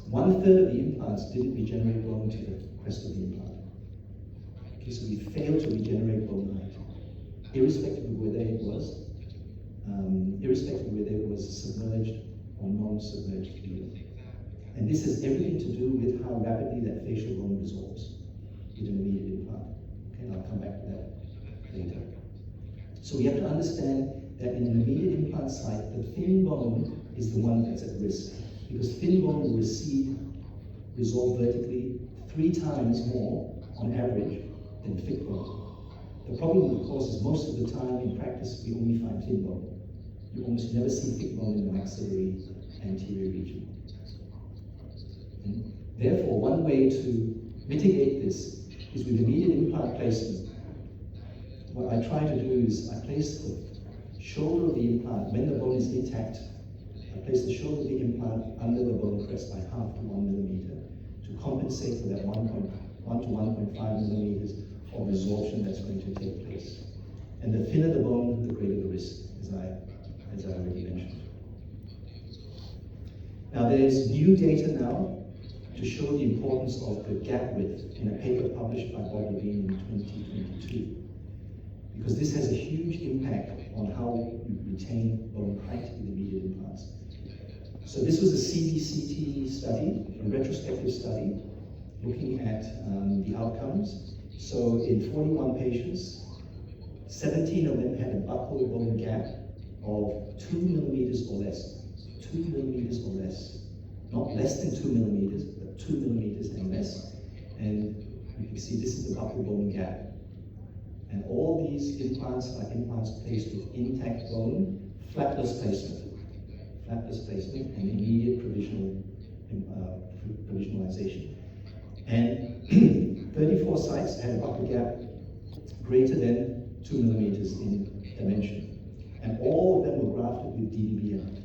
1/3 of the implants didn't regenerate bone to the crest of the implant. Okay, so we failed to regenerate bone height, irrespective of whether it was submerged or non-submerged healing. And this has everything to do with how rapidly that facial bone resolves with an immediate implant. Okay, and I'll come back to that later. So we have to understand that in an immediate implant site, the thin bone is the one that's at risk, because thin bone will resolve vertically 3 times more on average than thick bone. The problem, of course, is most of the time in practice we only find thin bone. You almost never see thick bone in the maxillary anterior region. And therefore, one way to mitigate this is with immediate implant placement. What I try to do is I place the shoulder of the implant, when the bone is intact, I place the shoulder of the implant under the bone crest by 0.5 to 1 millimeter to compensate for that 1 to 1.5 millimeters of resorption that's going to take place. And the thinner the bone, the greater the risk, as I already mentioned. Now there's new data now to show the importance of the gap width in a paper published by Bob Levine in 2022. Because this has a huge impact on how you retain bone height in immediate implants. So this was a CBCT study, a retrospective study, looking at the outcomes. So in 41 patients, 17 of them had a buccal bone gap of 2 millimeters or less. 2 millimeters or less. Not less than 2 millimeters, but 2 millimeters and less. And you can see this is the buccal bone gap. And all these implants are implants placed with intact bone, flapless placement, and immediate provisional provisionalization. And 34 sites had a upper gap greater than 2 millimeters in dimension. And all of them were grafted with DDBM.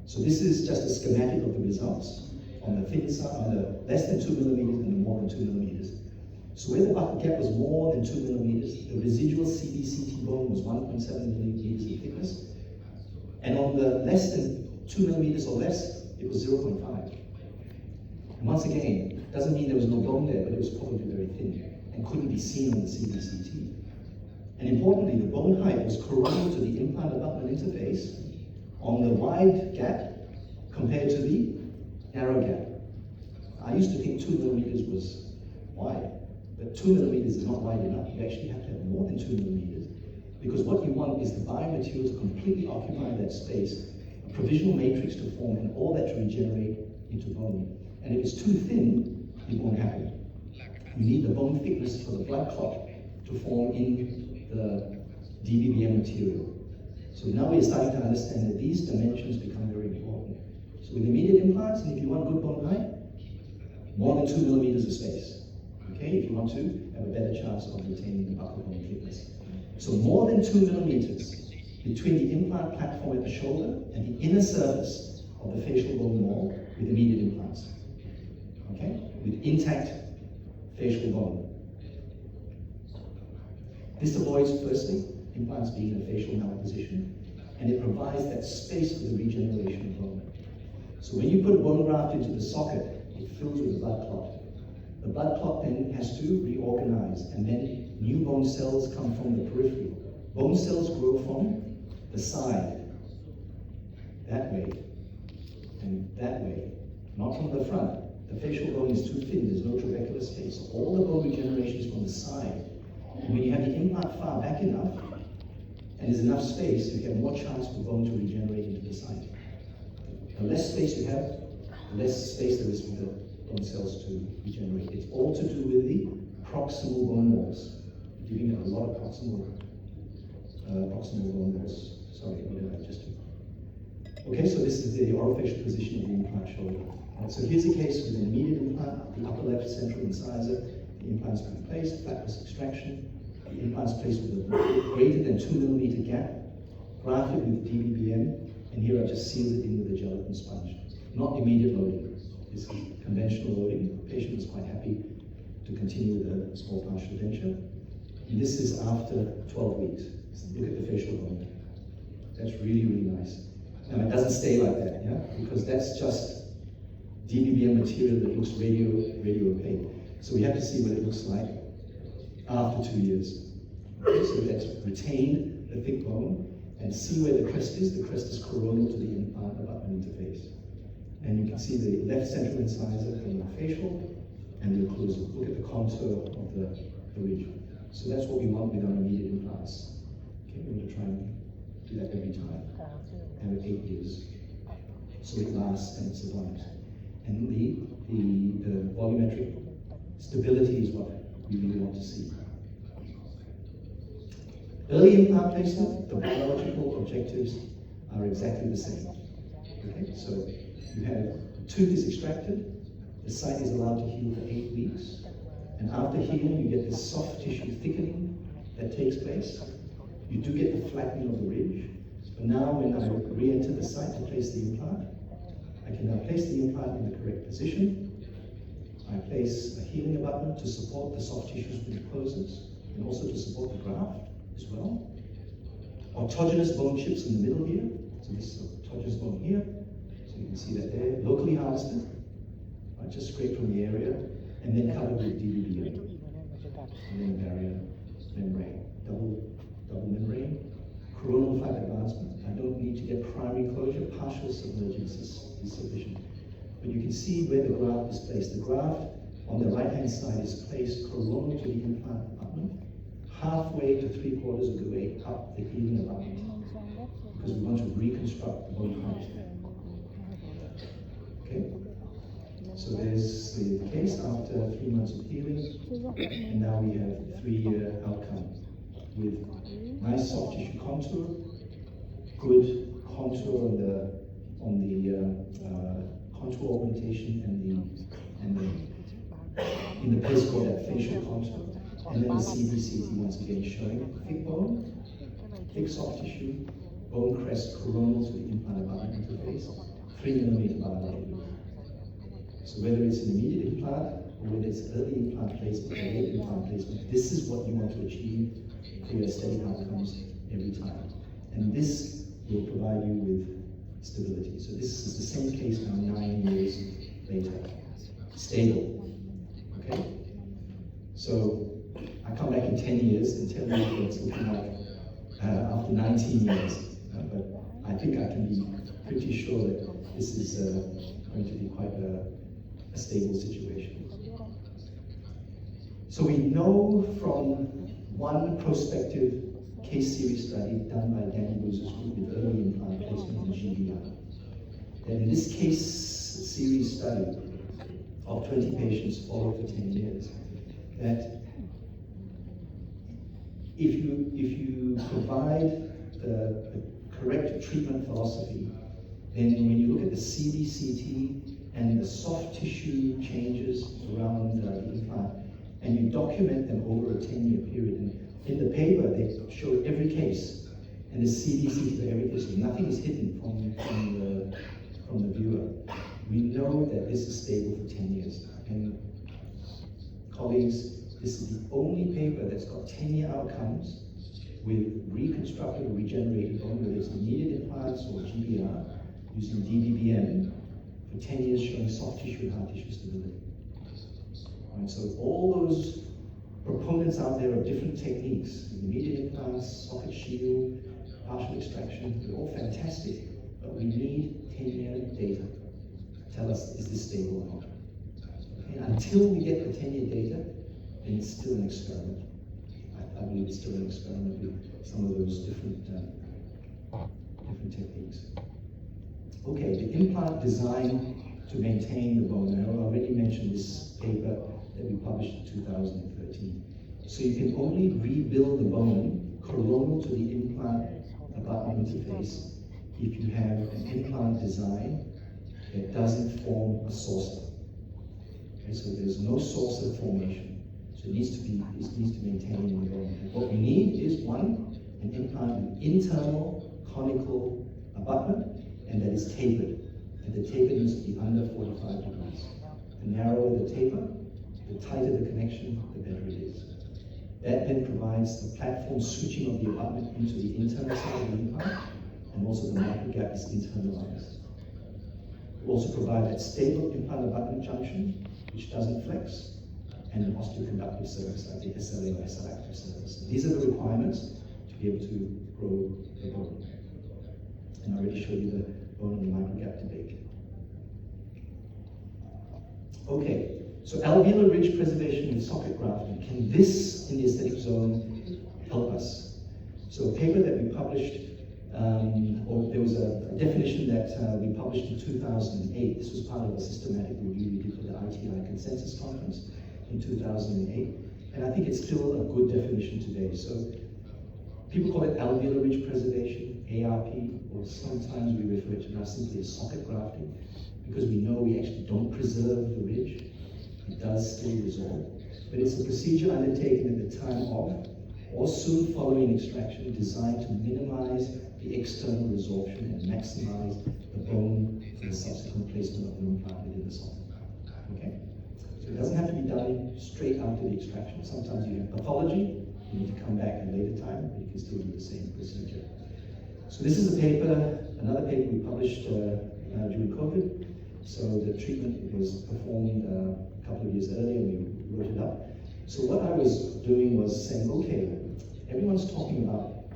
So this is just a schematic of the results on the thin side, on the less than 2 millimeters and the more than 2 millimeters. So where the upper gap was more than 2 millimeters, the residual CBCT bone was 1.7 millimeters in thickness. And on the less than 2 millimeters or less, it was 0.5. And once again, it doesn't mean there was no bone there, but it was probably very thin and couldn't be seen on the CBCT. And importantly, the bone height was coronal to the implant abutment interface on the wide gap compared to the narrow gap. I used to think 2 millimeters was wide, but 2 millimeters is not wide enough. You actually have to have more than 2 millimeters, because what you want is the biomaterial to completely occupy that space, a provisional matrix to form, and all that to regenerate into bone. And if it's too thin, it won't happen. You need the bone thickness for the blood clot to form in the DBBM material. So now we're starting to understand that these dimensions become very important. So with immediate implants, and if you want good bone height, more than 2 millimeters of space. Okay, if you want to have a better chance of retaining the buccal bone thickness. So more than 2 millimeters between the implant platform at the shoulder and the inner surface of the facial bone wall with immediate implants. Okay, with intact facial bone. This avoids, firstly, implants being in a facial malposition, and it provides that space for the regeneration of bone. So when you put bone graft into the socket, it fills with a blood clot. The blood clot then has to reorganize, and then new bone cells come from the periphery. Bone cells grow from the side, that way, and that way, not from the front. The facial bone is too thin, there's no trabecular space. So all the bone regeneration is from the side. And when you have the implant far back enough, and there's enough space, you have more chance for bone to regenerate into the side. The less space you have, the less space there is for the bone cells to regenerate. It's all to do with the proximal bone walls. You're giving it a lot of proximal bone walls. Sorry, what did I just do? Okay, so this is the orofacial position of the implant shoulder. So here's a case with an immediate implant, the upper left central incisor, the implant's been placed, flapless extraction, the implant's placed with a greater than 2 millimeter gap, grafted with DBBM, and here I just sealed it in with a gelatin sponge. Not immediate loading, this is conventional loading. The patient was quite happy to continue with a small partial denture. And this is after 12 weeks. Look at the facial bone. That's really, really nice. Now it doesn't stay like that, yeah? Because that's just DBBM material that looks radio opaque. So we have to see what it looks like after 2 years. Okay, so that's retained the thick bone, and see where the crest is. The crest is coronal to the implant abutment interface. And you can see the left central incisor from the facial and the occlusal. Look at the contour of the ridge. So that's what we want with our immediate implants. Okay, we're going to try and do that every time. And with 8 years. So it lasts and it survives. And the volumetric stability is what we really want to see. Early implant placement, the biological objectives are exactly the same. Okay, so you have the tooth is extracted, the site is allowed to heal for 8 weeks, and after healing you get this soft tissue thickening that takes place. You do get the flattening of the ridge, but now when I re-enter the site to place the implant, I can now place the implant in the correct position. I place a healing abutment to support the soft tissues when it closes, and also to support the graft as well. Autogenous bone chips in the middle here. So this is autogenous bone here. So you can see that there, locally harvested, right, just scraped from the area, and then covered with DBBM. And then barrier membrane, double membrane, coronal flap advancement. I don't need to get primary closure, partial submergence is sufficient. But you can see where the graft is placed. The graft on the right-hand side is placed coronal to the implant abutment, halfway to 3/4 of the way up the healing abutment, because we want to reconstruct the bone height. Okay? So there's the case after 3 months of healing, and now we have 3-year outcome with nice soft tissue contour, good contour on the contour augmentation and in the place called that facial contour. And then the CBCT once again showing thick bone, thick soft tissue, bone crest coronal to the implant abutment interface, 3 mm bilateral. So whether it's an immediate implant or whether it's early implant placement or late implant placement, this is what you want to achieve for your aesthetic outcomes every time. And this will provide you with stability. So this is the same case now 9 years later. Stable. Okay? So I come back in 10 years and tell you what it's looking like after 19 years. But I think I can be pretty sure that this is going to be quite a stable situation. So we know from one prospective case series study done by Danny Boozer's group with early implant placement in GBR, that in this case series study of 20 patients followed for 10 years, that if you provide the correct treatment philosophy, then when you look at the CBCT and the soft tissue changes around the implant, and you document them over a 10-year period, and in the paper they show every case, and the CBCT for every case, so nothing is hidden from the viewer. We know that this is stable for 10 years. And colleagues, this is the only paper that's got 10-year outcomes with reconstructed or regenerated bone, whether it's immediate implants or GBR, using DBBM for 10 years showing soft tissue and hard tissue stability. Right, so all those proponents out there of different techniques, immediate implants, socket shield, partial extraction, they're all fantastic, but we need 10-year data. Tell us, is this stable or not? Okay, until we get the 10-year data, then it's still an experiment. I believe it's still an experiment with some of those different techniques. Okay, the implant design to maintain the bone marrow. I already mentioned this paper that we published in 2013. So you can only rebuild the bone coronal to the implant abutment interface if you have an implant design that doesn't form a saucer. Okay, so there's no saucer formation. So it needs to maintain the bone. And what we need is one, an implant with internal conical abutment, and that is tapered. And the taper needs to be under 45 degrees. The narrower the taper, the tighter the connection, the better it is. That then provides the platform switching of the abutment into the internal side of the implant, and also the microgap is internalized. We also provide that stable implant abutment junction, which doesn't flex, and an osteoconductive surface like the SLA or SL active surface. These are the requirements to be able to grow the bone. And I already showed you the bone and the microgap debate. Okay, so alveolar ridge preservation with socket grafting. Can this, in the aesthetic zone, help us? So a paper that we published, or there was a definition that we published in 2008. This was part of a systematic review we did for the ITI Consensus Conference in 2008. And I think it's still a good definition today. So people call it alveolar ridge preservation, ARP, or sometimes we refer to now simply as socket grafting, because we know we actually don't preserve the ridge. It does still resolve. But it's a procedure undertaken at the time of or soon following extraction designed to minimize the external resorption and maximize the bone for the subsequent placement of the implant within the socket. Okay? So it doesn't have to be done straight after the extraction. Sometimes you have pathology, you need to come back at a later time, but you can still do the same procedure. So this is a paper, another paper we published during COVID. So the treatment was performed a couple of years earlier, and we wrote it up. So what I was doing was saying, okay, everyone's talking about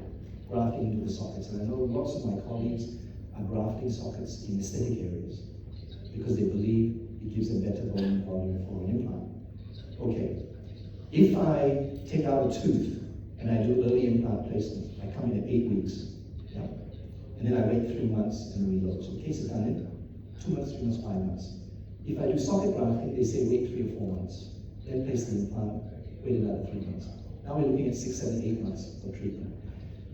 grafting into the sockets, and I know lots of my colleagues are grafting sockets in aesthetic areas because they believe it gives them better bone volume for an implant. Okay, if I take out a tooth and I do early implant placement, I come in at 8 weeks, yeah? And then I wait 3 months and reload. So case is done in 2 months, 3 months, 5 months. If I do socket grafting, they say wait 3 or 4 months, then place the implant, wait another 3 months. Now we're looking at 6, 7, 8 months of treatment.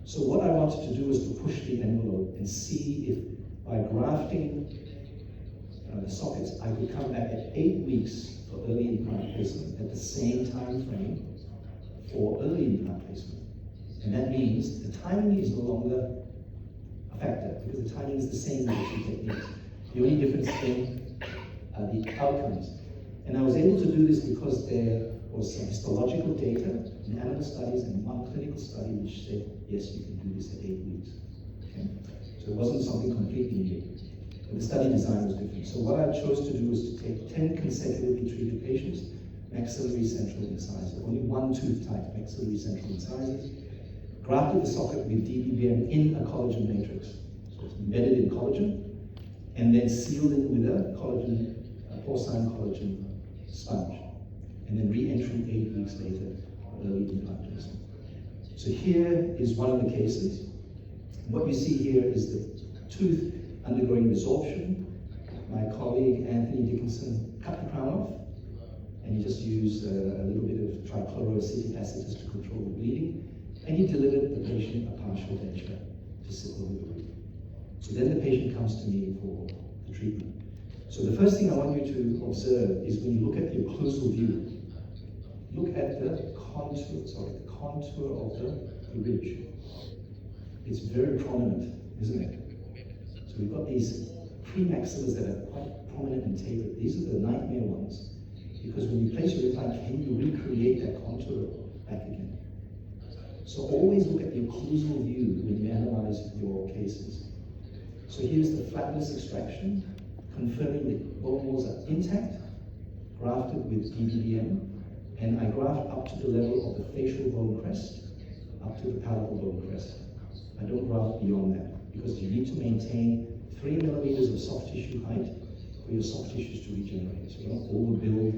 So what I wanted to do was to push the envelope and see if by grafting the sockets, I could come back at 8 weeks for early implant placement at the same time frame for early implant placement. And that means the timing is no longer a factor, because the timing is the same with the two techniques. The only difference in the outcomes. And I was able to do this because there was some histological data in animal studies and one clinical study which said, yes, you can do this at 8 weeks. Okay? So it wasn't something completely new. But the study design was different. So what I chose to do was to take 10 consecutively treated patients, maxillary central incisors, only one tooth type, maxillary central incisors, grafted the socket with DBBM in a collagen matrix. So it's embedded in collagen, and then sealed it with a collagen, porcine collagen sponge. And then re-entry 8 weeks later, early implant placement. So here is one of the cases. What you see here is the tooth undergoing resorption. My colleague Anthony Dickinson cut the crown off, and he just used a little bit of trichloroacetic acid just to control the bleeding, and he delivered the patient a partial denture to sit over the root. So then the patient comes to me for the treatment. So the first thing I want you to observe is when you look at the occlusal view, look at the contour of the ridge. It's very prominent, isn't it? So we've got these premaxillars that are quite prominent and tapered. These are the nightmare ones, because when you place your implant, can you recreate that contour back again? So always look at the occlusal view when you analyze your cases. So here's the flatness extraction, confirming that bone walls are intact, grafted with DBBM, and I graft up to the level of the facial bone crest, up to the palatal bone crest. I don't graft beyond that, because you need to maintain 3 millimeters of soft tissue height for your soft tissues to regenerate. So you don't overbuild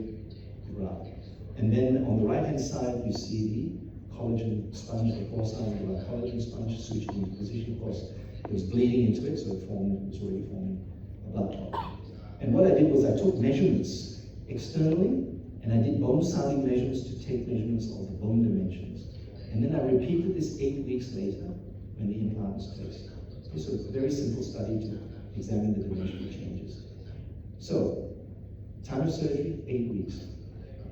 the graft. And then on the right-hand side, you see the collagen sponge, the porcine collagen sponge switched into position. Of course, it was bleeding into it, so it was already forming a blood clot. And what I did was I took measurements externally, and I did bone sounding measurements to take measurements of the bone dimensions. And then I repeated this 8 weeks later when the implant was placed. This was a very simple study to examine the dimensional changes. So, time of surgery, 8 weeks.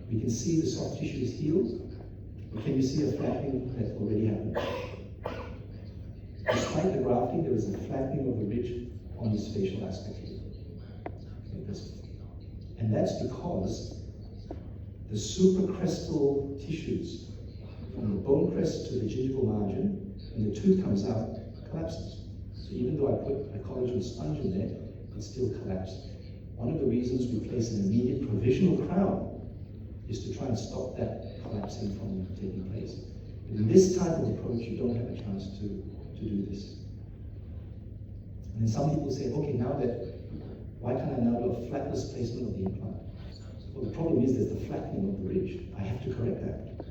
We can see the soft tissue is healed. But can you see a flattening that already happened? Despite the grafting, there is a flattening of the ridge on this facial aspect here. And that's because the supracrestal tissues from the bone crest to the gingival margin, when the tooth comes out, collapses. So even though I put a collagen sponge in there, it still collapsed. One of the reasons we place an immediate provisional crown is to try and stop that collapsing from taking place. But in this type of approach, you don't have a chance to do this. And then some people say, okay, now that, why can't I now do a flatless placement of the implant? Well, the problem is there's the flattening of the ridge. I have to correct that.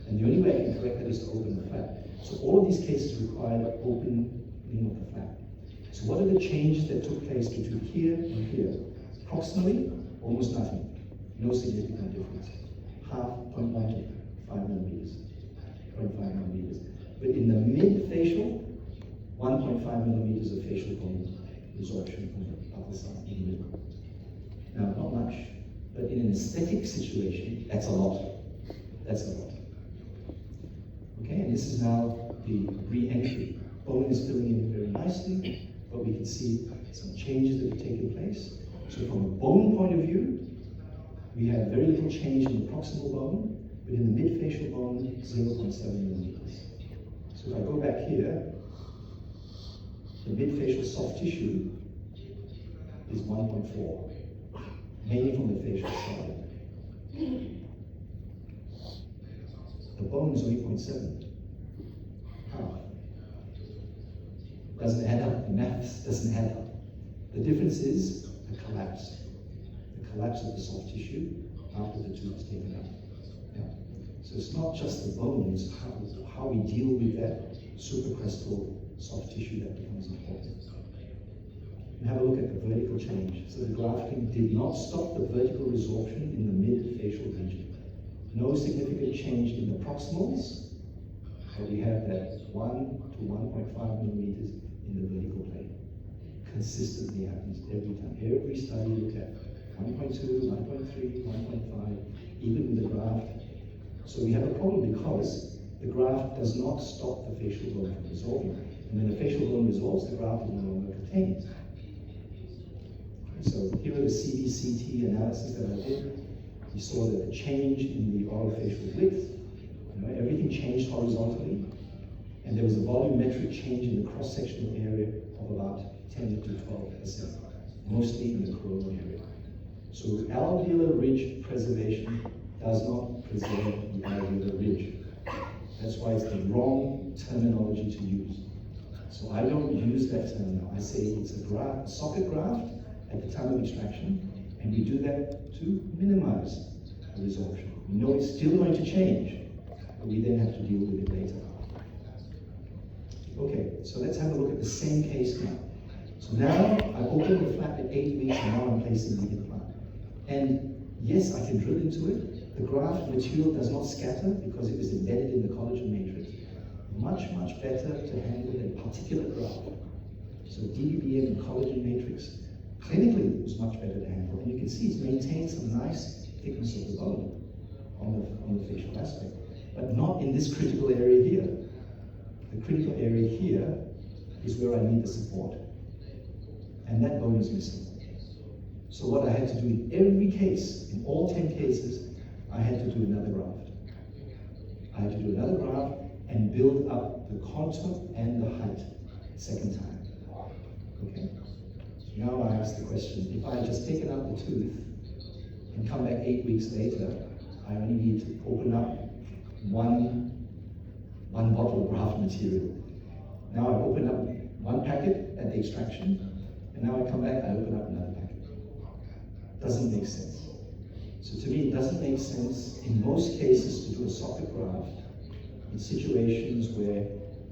And the only way I can correct that is to open the flap. So all of these cases require opening of the flap. So what are the changes that took place between here and here? Approximately, almost nothing. No significant difference. Half, 0.1 to 5 millimeters. 0.5 millimeters. But in the mid-facial, 1.5 millimeters of facial bone resorption from the upper side in the middle. Now, not much. But in an aesthetic situation, that's a lot. That's a lot. Okay, and this is now the re-entry. Bone is filling in very nicely, but we can see some changes that have taken place. So from a bone point of view, we have very little change in the proximal bone, but in the mid-facial bone, 0.7 millimeters. So if I go back here, the mid-facial soft tissue is 1.4. Mainly from the facial side. The bone is only 0.7. Half. Doesn't add up. The maths doesn't add up. The difference is the collapse. The collapse of the soft tissue after the tooth is taken out. Yeah. So it's not just the bone, it's how we deal with that supracrestal soft tissue that becomes important. And have a look at the vertical change. So the grafting did not stop the vertical resorption in the mid-facial region. No significant change in the proximals, but we have that 1 to 1.5 millimeters in the vertical plane. Consistently happens every time. Every study looked at 1.2, 1.3, 1.5, even with the graft. So we have a problem because the graft does not stop the facial bone from resolving. And when the facial bone resolves, the graft is no longer contained. So here are the CBCT analysis that I did. You saw that the change in the orofacial width, everything changed horizontally, and there was a volumetric change in the cross-sectional area of about 10 to 12%, mostly in the coronal area. So alveolar ridge preservation does not preserve the alveolar ridge. That's why it's the wrong terminology to use. So I don't use that term now. I say it's a socket graft at the time of extraction, and we do that to minimize the resorption. We know it's still going to change, but we then have to deal with it later. Okay, so let's have a look at the same case now. So now I've opened the flap at 8 weeks, and now I'm placing the implant. And yes, I can drill into it. The graft material does not scatter because it was embedded in the collagen matrix. Much, much better to handle a particulate graft. So DBBM and collagen matrix, clinically, it was much better to handle. And you can see it's maintained some nice thickness of the bone on the facial aspect, but not in this critical area here. The critical area here is where I need the support. And that bone is missing. So what I had to do in every case, in all 10 cases, I had to do another graft. I had to do another graft and build up the contour and the height second time. Okay? So now I ask the question, if I had just taken out the tooth and come back 8 weeks later, I only need to open up one bottle of graft material. Now I open up one packet at the extraction, and now I come back, I open up another packet. Doesn't make sense. So to me, it doesn't make sense in most cases to do a socket graft in situations where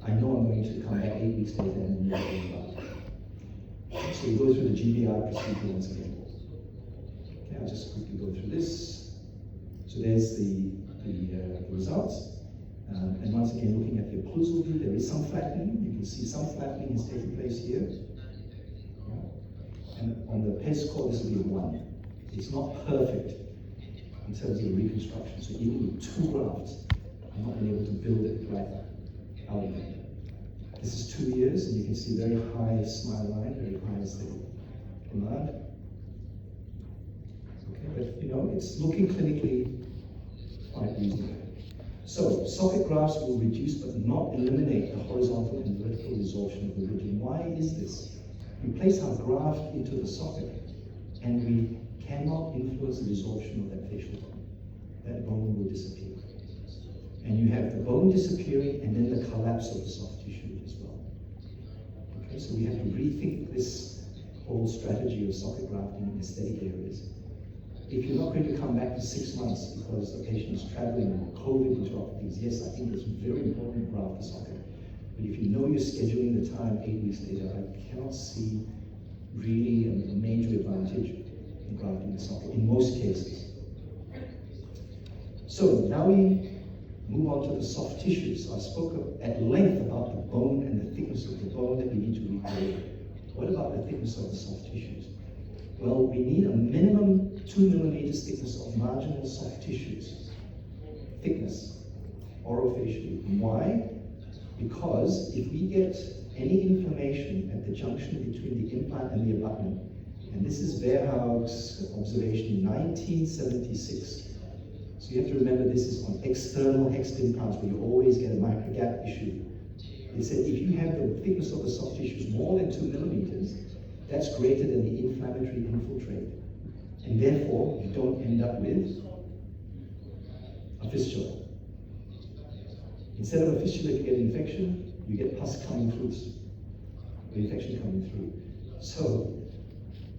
I know I'm going to come back 8 weeks later and need a graft. So we go through the GBR procedure once again. Okay, I'll just quickly go through this. So there's the results. And once again, looking at the occlusal view, there is some flattening. You can see some flattening is taking place here. Yeah. And on the PES score, this will be 1. It's not perfect in terms of the reconstruction. So even with 2 grafts, I'm not been able to build it right out of it. This is 2 years, and you can see very high smile line, very high aesthetic command. Okay, but it's looking clinically quite reasonable. So, socket grafts will reduce but not eliminate the horizontal and vertical resorption of the ridge. And why is this? We place our graft into the socket, and we cannot influence the resorption of that facial bone. That bone will disappear. And you have the bone disappearing and then the collapse of the soft tissue as well. Okay, so we have to rethink this whole strategy of socket grafting in aesthetic areas. If you're not going to come back for 6 months because the patient is traveling or COVID interrupted things, yes, I think it's very important to graft the socket. But if you know you're scheduling the time 8 weeks later, I cannot see really a major advantage in grafting the socket in most cases. So now we move on to the soft tissues. So I spoke at length about the bone and the thickness of the bone that we need to recreate. What about the thickness of the soft tissues? Well, we need a minimum 2 millimeters thickness of marginal soft tissues. Thickness, orofacially. Why? Because if we get any inflammation at the junction between the implant and the abutment, and this is Verhoek's observation in 1976. So you have to remember this is on external hexed implants where you always get a microgap issue. It said if you have the thickness of the soft tissues more than 2 millimeters, that's greater than the inflammatory infiltrate. And therefore, you don't end up with a fistula. Instead of a fistula, you get infection, you get pus coming through, the infection coming through. So,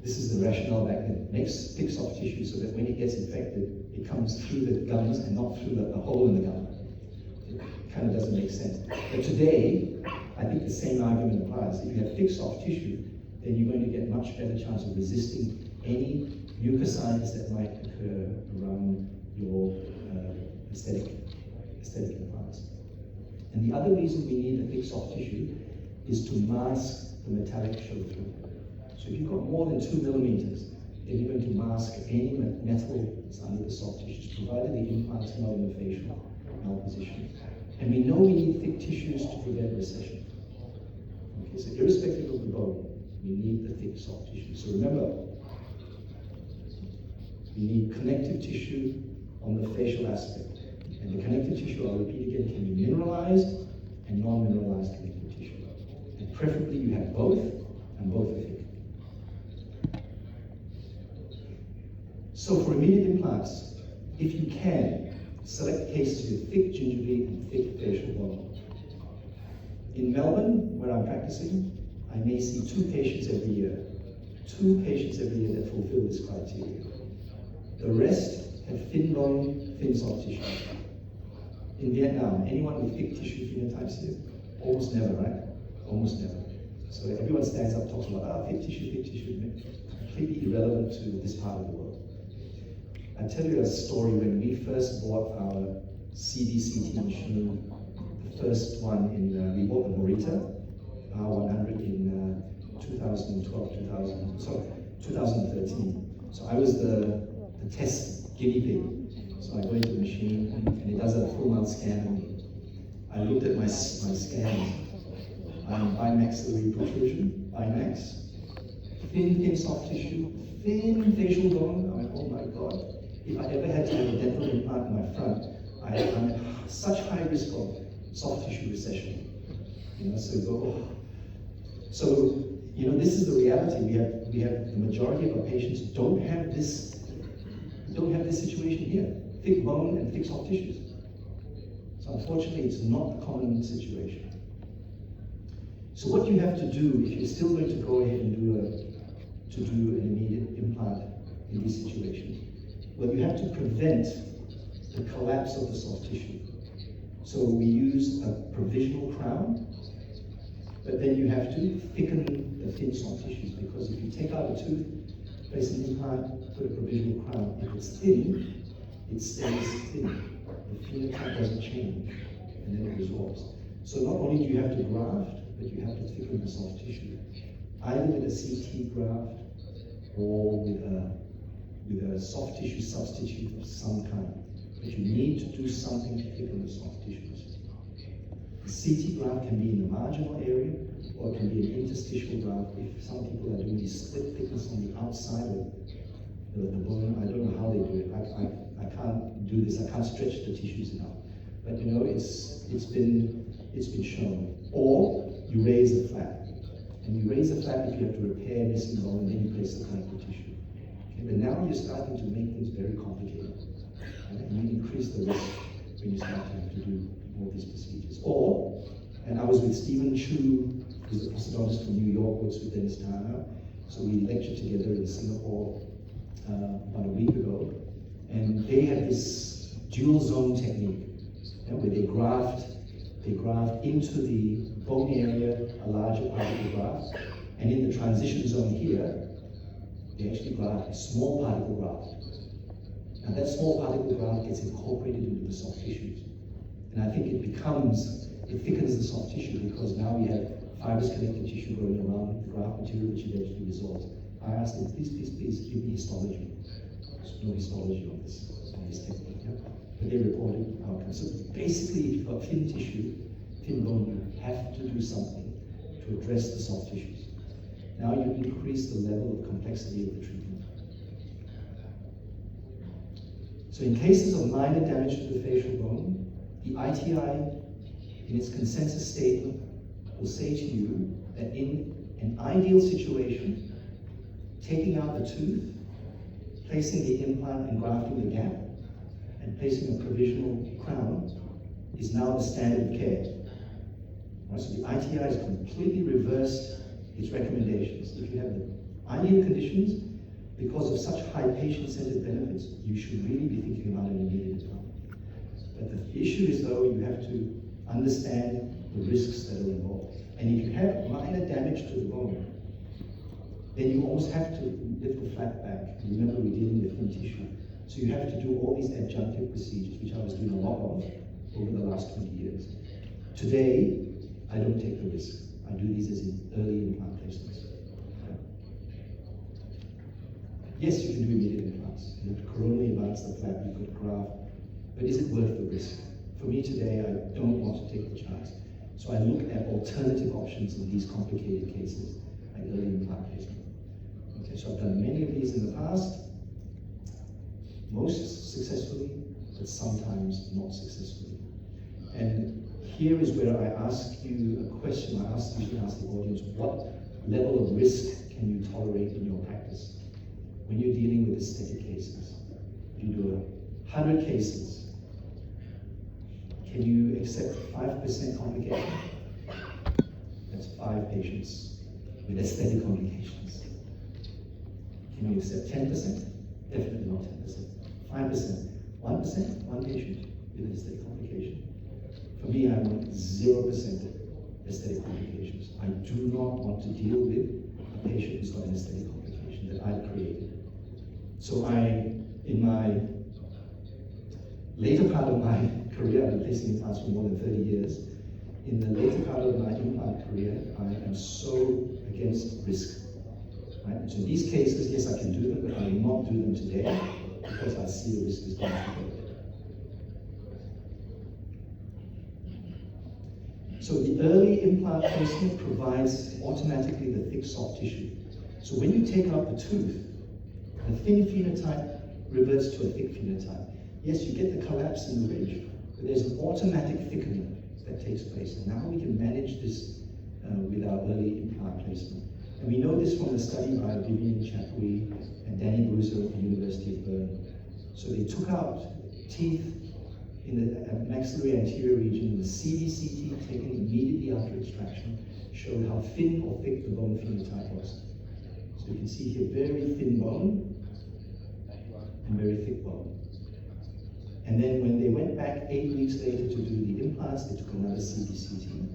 this is the rationale back then. It makes thick soft tissue so that when it gets infected, it comes through the gums and not through the hole in the gum. It kind of doesn't make sense. But today, I think the same argument applies. If you have thick soft tissue, then you're going to get much better chance of resisting any mucositis that might occur around your aesthetic implants. And the other reason we need a thick soft tissue is to mask the metallic show through. So if you've got more than 2 millimeters, then you're going to mask any metal that's under the soft tissues, provided the implant is not in the facial malposition. And we know we need thick tissues to prevent recession. Okay, so irrespective of the bone, we need the thick soft tissue. So remember, we need connective tissue on the facial aspect. And the connective tissue, I'll repeat again, can be mineralized and non-mineralized connective tissue. And preferably you have both, and both are thick. So for immediate implants, if you can, select cases with thick gingiva and thick facial bone. In Melbourne, where I'm practicing, I may see 2 patients every year. 2 patients every year that fulfill this criteria. The rest have thin bone, thin soft tissue. In Vietnam, anyone with thick tissue phenotypes here? Almost never, right? Almost never. So everyone stands up, talks about, thick tissue, completely irrelevant to this part of the world. I'll tell you a story. When we first bought our CBCT machine, the first one we bought the Morita R100 in 2013. So I was the test guinea pig. So I go into the machine and it does a full mouth scan on me. I looked at my scans. Bimaxillary protrusion, Bimax, thin soft tissue, thin facial bone. I went, oh my God. If I ever had to have a dental implant in my front, I'm at such high risk of soft tissue recession. So this is the reality. We have the majority of our patients don't have this situation here. Thick bone and thick soft tissues. So unfortunately, it's not a common situation. So what you have to do, if you're still going to go ahead and do an immediate implant in these situations, well, you have to prevent the collapse of the soft tissue. So we use a provisional crown, but then you have to thicken the thin soft tissues, because if you take out a tooth, place an implant, put a provisional crown, if it's thin, it stays thin. The phenotype doesn't change, and then it resolves. So not only do you have to graft, but you have to thicken the soft tissue, either with a CT graft or with a soft tissue substitute of some kind. But you need to do something to thicken the soft tissues. The CT graft can be in the marginal area, or it can be an interstitial graft. If some people are doing this split thickness on the outside of the bone, I don't know how they do it. I can't do this. I can't stretch the tissues enough. But it's been shown. Or you raise a flap. And you raise a flap if you have to repair missing bone, and then you place the connective tissue. Okay, but now you're starting to make things very complicated. And you increase the risk when you start to have to do all these procedures. Or, and I was with Stephen Chu, who's a prosthodontist from New York, works with Dennis Tana. So we lectured together in Singapore about a week ago. And they have this dual zone technique, where they graft into the bone area a larger particle graft, and in the transition zone here, they actually graft a small particle graft. And that small particle graft gets incorporated into the soft tissues. And I think it thickens the soft tissue, because now we have fibrous connective tissue growing around the graft material, which eventually resolves. I asked them, please give me histology. There's no histology on this technique. Yeah? But they reported outcomes. So basically, if you've got thin tissue, thin bone, you have to do something to address the soft tissues. Now you increase the level of complexity of the treatment. So in cases of minor damage to the facial bone, the ITI, in its consensus statement, will say to you that in an ideal situation, taking out the tooth, placing the implant and grafting the gap, and placing a provisional crown is now the standard of care. Right, so the ITI has completely reversed its recommendations. If you have the ideal conditions, because of such high patient-centered benefits, you should really be thinking about an immediate implant. But the issue is, though, you have to understand the risks that are involved. And if you have minor damage to the bone, then you almost have to lift the flap back. Remember, we're dealing with thin tissue. So you have to do all these adjunctive procedures, which I was doing a lot of over the last 20 years, Today, I don't take the risk. I do these as early implant placements. Yes, you can do immediate implants. You have coronally advance the flap, you put graft, but is it worth the risk? For me today, I don't want to take the chance. So I look at alternative options in these complicated cases, like early implant placement. Okay, so I've done many of these in the past, most successfully, but sometimes not successfully. And here is where I ask you a question. I usually ask the audience, what level of risk can you tolerate in your practice when you're dealing with aesthetic cases? You do 100 cases. Can you accept 5% complication? That's 5 patients with aesthetic complications. Can you accept 10%? Definitely not 10%. 5%. 1%? 1 patient with aesthetic complication. For me, I want 0% aesthetic complications. I do not want to deal with a patient who's got an aesthetic complication that I've created. So in my later part of my career, I've been placing implants for more than 30 years. In the later part of my implant career, I am so against risk. Right? So in these cases, yes, I can do them, but I will not do them today because I see the risk is going to be. So the early implant placement provides automatically the thick soft tissue. So when you take out the tooth, the thin phenotype reverts to a thick phenotype. Yes, you get the collapse in the ridge, but there's an automatic thickening that takes place. And now we can manage this with our early implant placement. And we know this from the study by Vivian Chapuis and Danny Bruiser at the University of Bern. So they took out teeth in the maxillary anterior region, the CBCT taken immediately after extraction showed how thin or thick the bone phenotype was. So you can see here very thin bone and very thick bone. And then when they went back 8 weeks later to do the implants, they took another CBCT.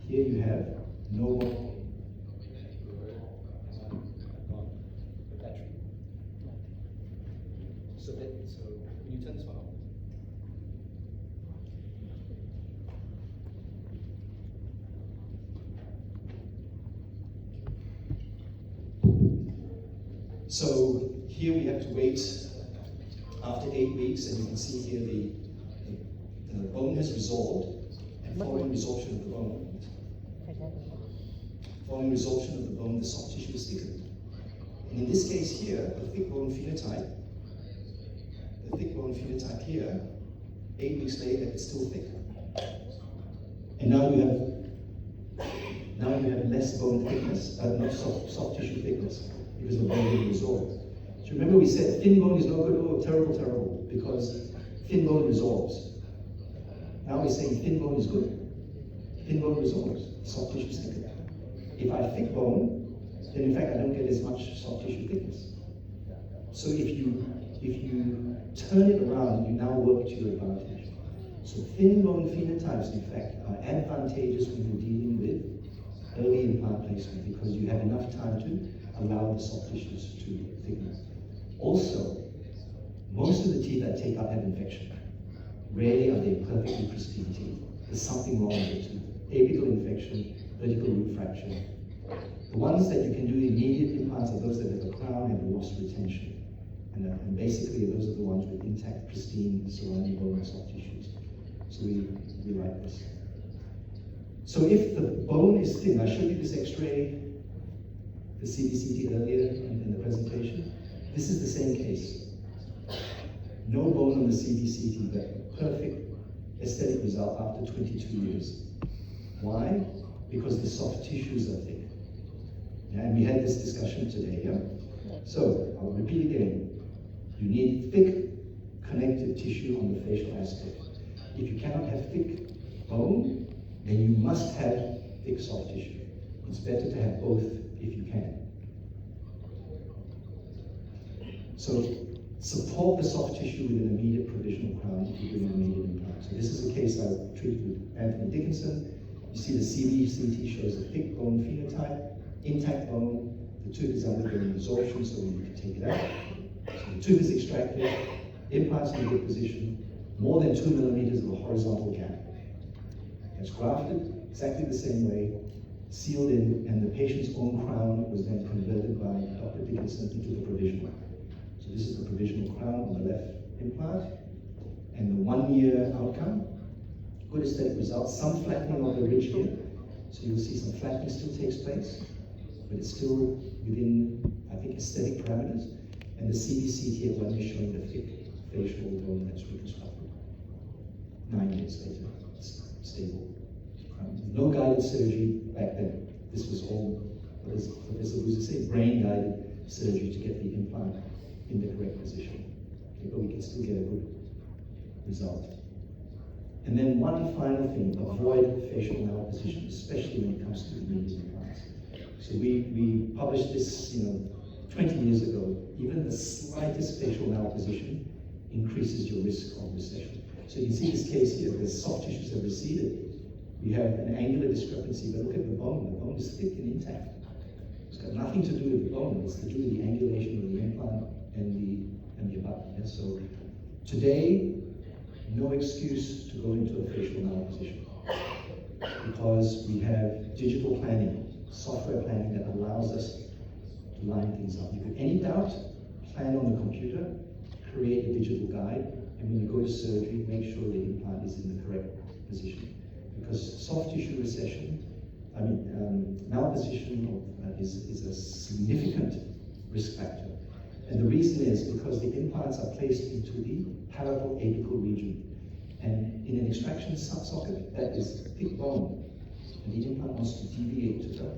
Here you have no more. So can you turn this one off? So here we have to wait after 8 weeks, and you can see here the bone has resolved, and following resorption of the bone, the soft tissue is thickened. And in this case here, the thick bone phenotype here, 8 weeks later, it's still thick. And now you have less bone thickness, not soft tissue thickness, because the bone didn't resorb. So remember we said thin bone is no good, oh terrible, terrible, because thin bone resorbs. Now we're saying thin bone is good. Thin bone resorbs, soft tissue is thicker. If I have thick bone, then in fact I don't get as much soft tissue thickness. So if you turn it around, you now work to your advantage. So thin bone phenotypes, in fact, are advantageous when you're dealing with early implant placement because you have enough time to allow the soft tissues to thicken. Also, most of the teeth I take out have infection. Rarely are they perfectly pristine teeth. There's something wrong with the tooth. Apical infection, vertical root fracture. The ones that you can do immediate implants are those that have a crown and a loss retention. And basically those are the ones with intact, pristine surrounding bone and soft tissues. So we like this. So if the bone is thin, I showed you this x-ray, the CBCT earlier in the presentation. This is the same case. No bone on the CBCT, but perfect aesthetic result after 22 years. Why? Because the soft tissues are thick. Yeah, and we had this discussion today, yeah? So, I'll repeat again. You need thick connective tissue on the facial aspect. If you cannot have thick bone, then you must have thick soft tissue. It's better to have both if you can. So support the soft tissue with an immediate provisional crown if you're doing an immediate implant. So this is a case I treated with Anthony Dickinson. You see the CBCT shows a thick bone phenotype, intact bone. The tooth is undergoing resorption, so we need to take it out. So the tooth is extracted, implants in a good position, more than 2 millimeters of a horizontal gap. It's grafted exactly the same way, sealed in, and the patient's own crown was then converted by Dr. Dickinson into the provisional. So this is the provisional crown on the left implant, and the 1 year outcome, good aesthetic results, some flattening of the ridge here, so you'll see some flattening still takes place, but it's still within, I think, aesthetic parameters, and the CBCT at 1 year showing the thick facial bone that's reconstructed. 9 years later, it's stable. No guided surgery back then. This was all, what does Professor Luzer say, brain-guided surgery to get the implant in the correct position. Okay, but we can still get a good result. And then one final thing, avoid facial malposition, especially when it comes to immediate implants. So we published this, 20 years ago. Even the slightest facial malposition increases your risk of recession. So you can see this case here, where soft tissues have receded. We have an angular discrepancy, but look at the bone. The bone is thick and intact. It's got nothing to do with the bone. It's to do with the angulation of the implant and the abutment. And so today, no excuse to go into a facial malposition, because we have digital planning, software planning that allows us to line things up. If you have any doubt, plan on the computer, create a digital guide, and when you go to surgery, make sure the implant is in the correct position. Because soft tissue recession, malposition is a significant risk factor. And the reason is because the implants are placed into the palatal apical region. And in an extraction socket, that is thick bone. And the implant wants to deviate to the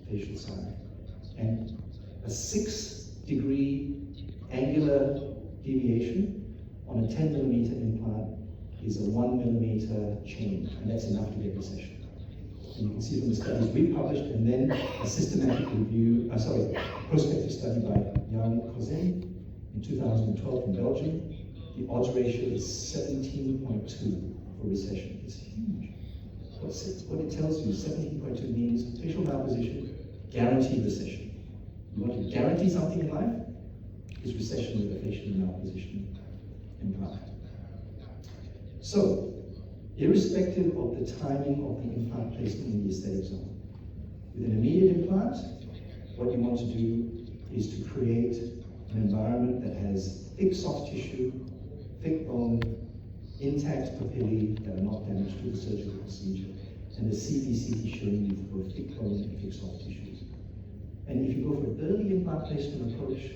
facial side. And a 6-degree angular deviation on a 10mm implant is a 1mm change, and that's enough to get recession. And you can see from the studies we published, and then a systematic review, prospective study by Jan Kozin in 2012 in Belgium. The odds ratio is 17.2 for recession. It's huge. What it tells you, 17.2 means facial malposition, guaranteed recession. You want to guarantee something in life? Is recession with a facial malposition implant. So, irrespective of the timing of the implant placement in the aesthetic zone, with an immediate implant, what you want to do is to create an environment that has thick soft tissue, thick bone, intact papillae that are not damaged through the surgical procedure, and the CBCT showing you for thick bone and thick soft tissues. And if you go for an early implant placement approach,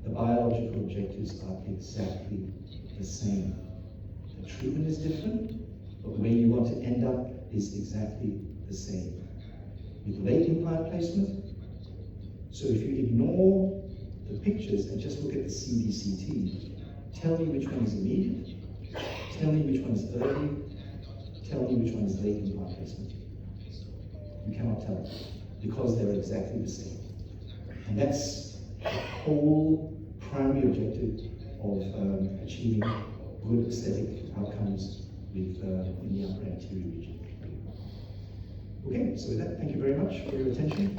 the biological objectives are exactly the same. The treatment is different, but where you want to end up is exactly the same. With late implant placement, so if you ignore the pictures and just look at the CBCT, tell me which one is immediate, tell me which one is early, tell me which one is late implant placement. You cannot tell, because they're exactly the same. And that's the whole primary objective of achieving good aesthetic outcomes in the upper anterior region. Okay, so with that, thank you very much for your attention.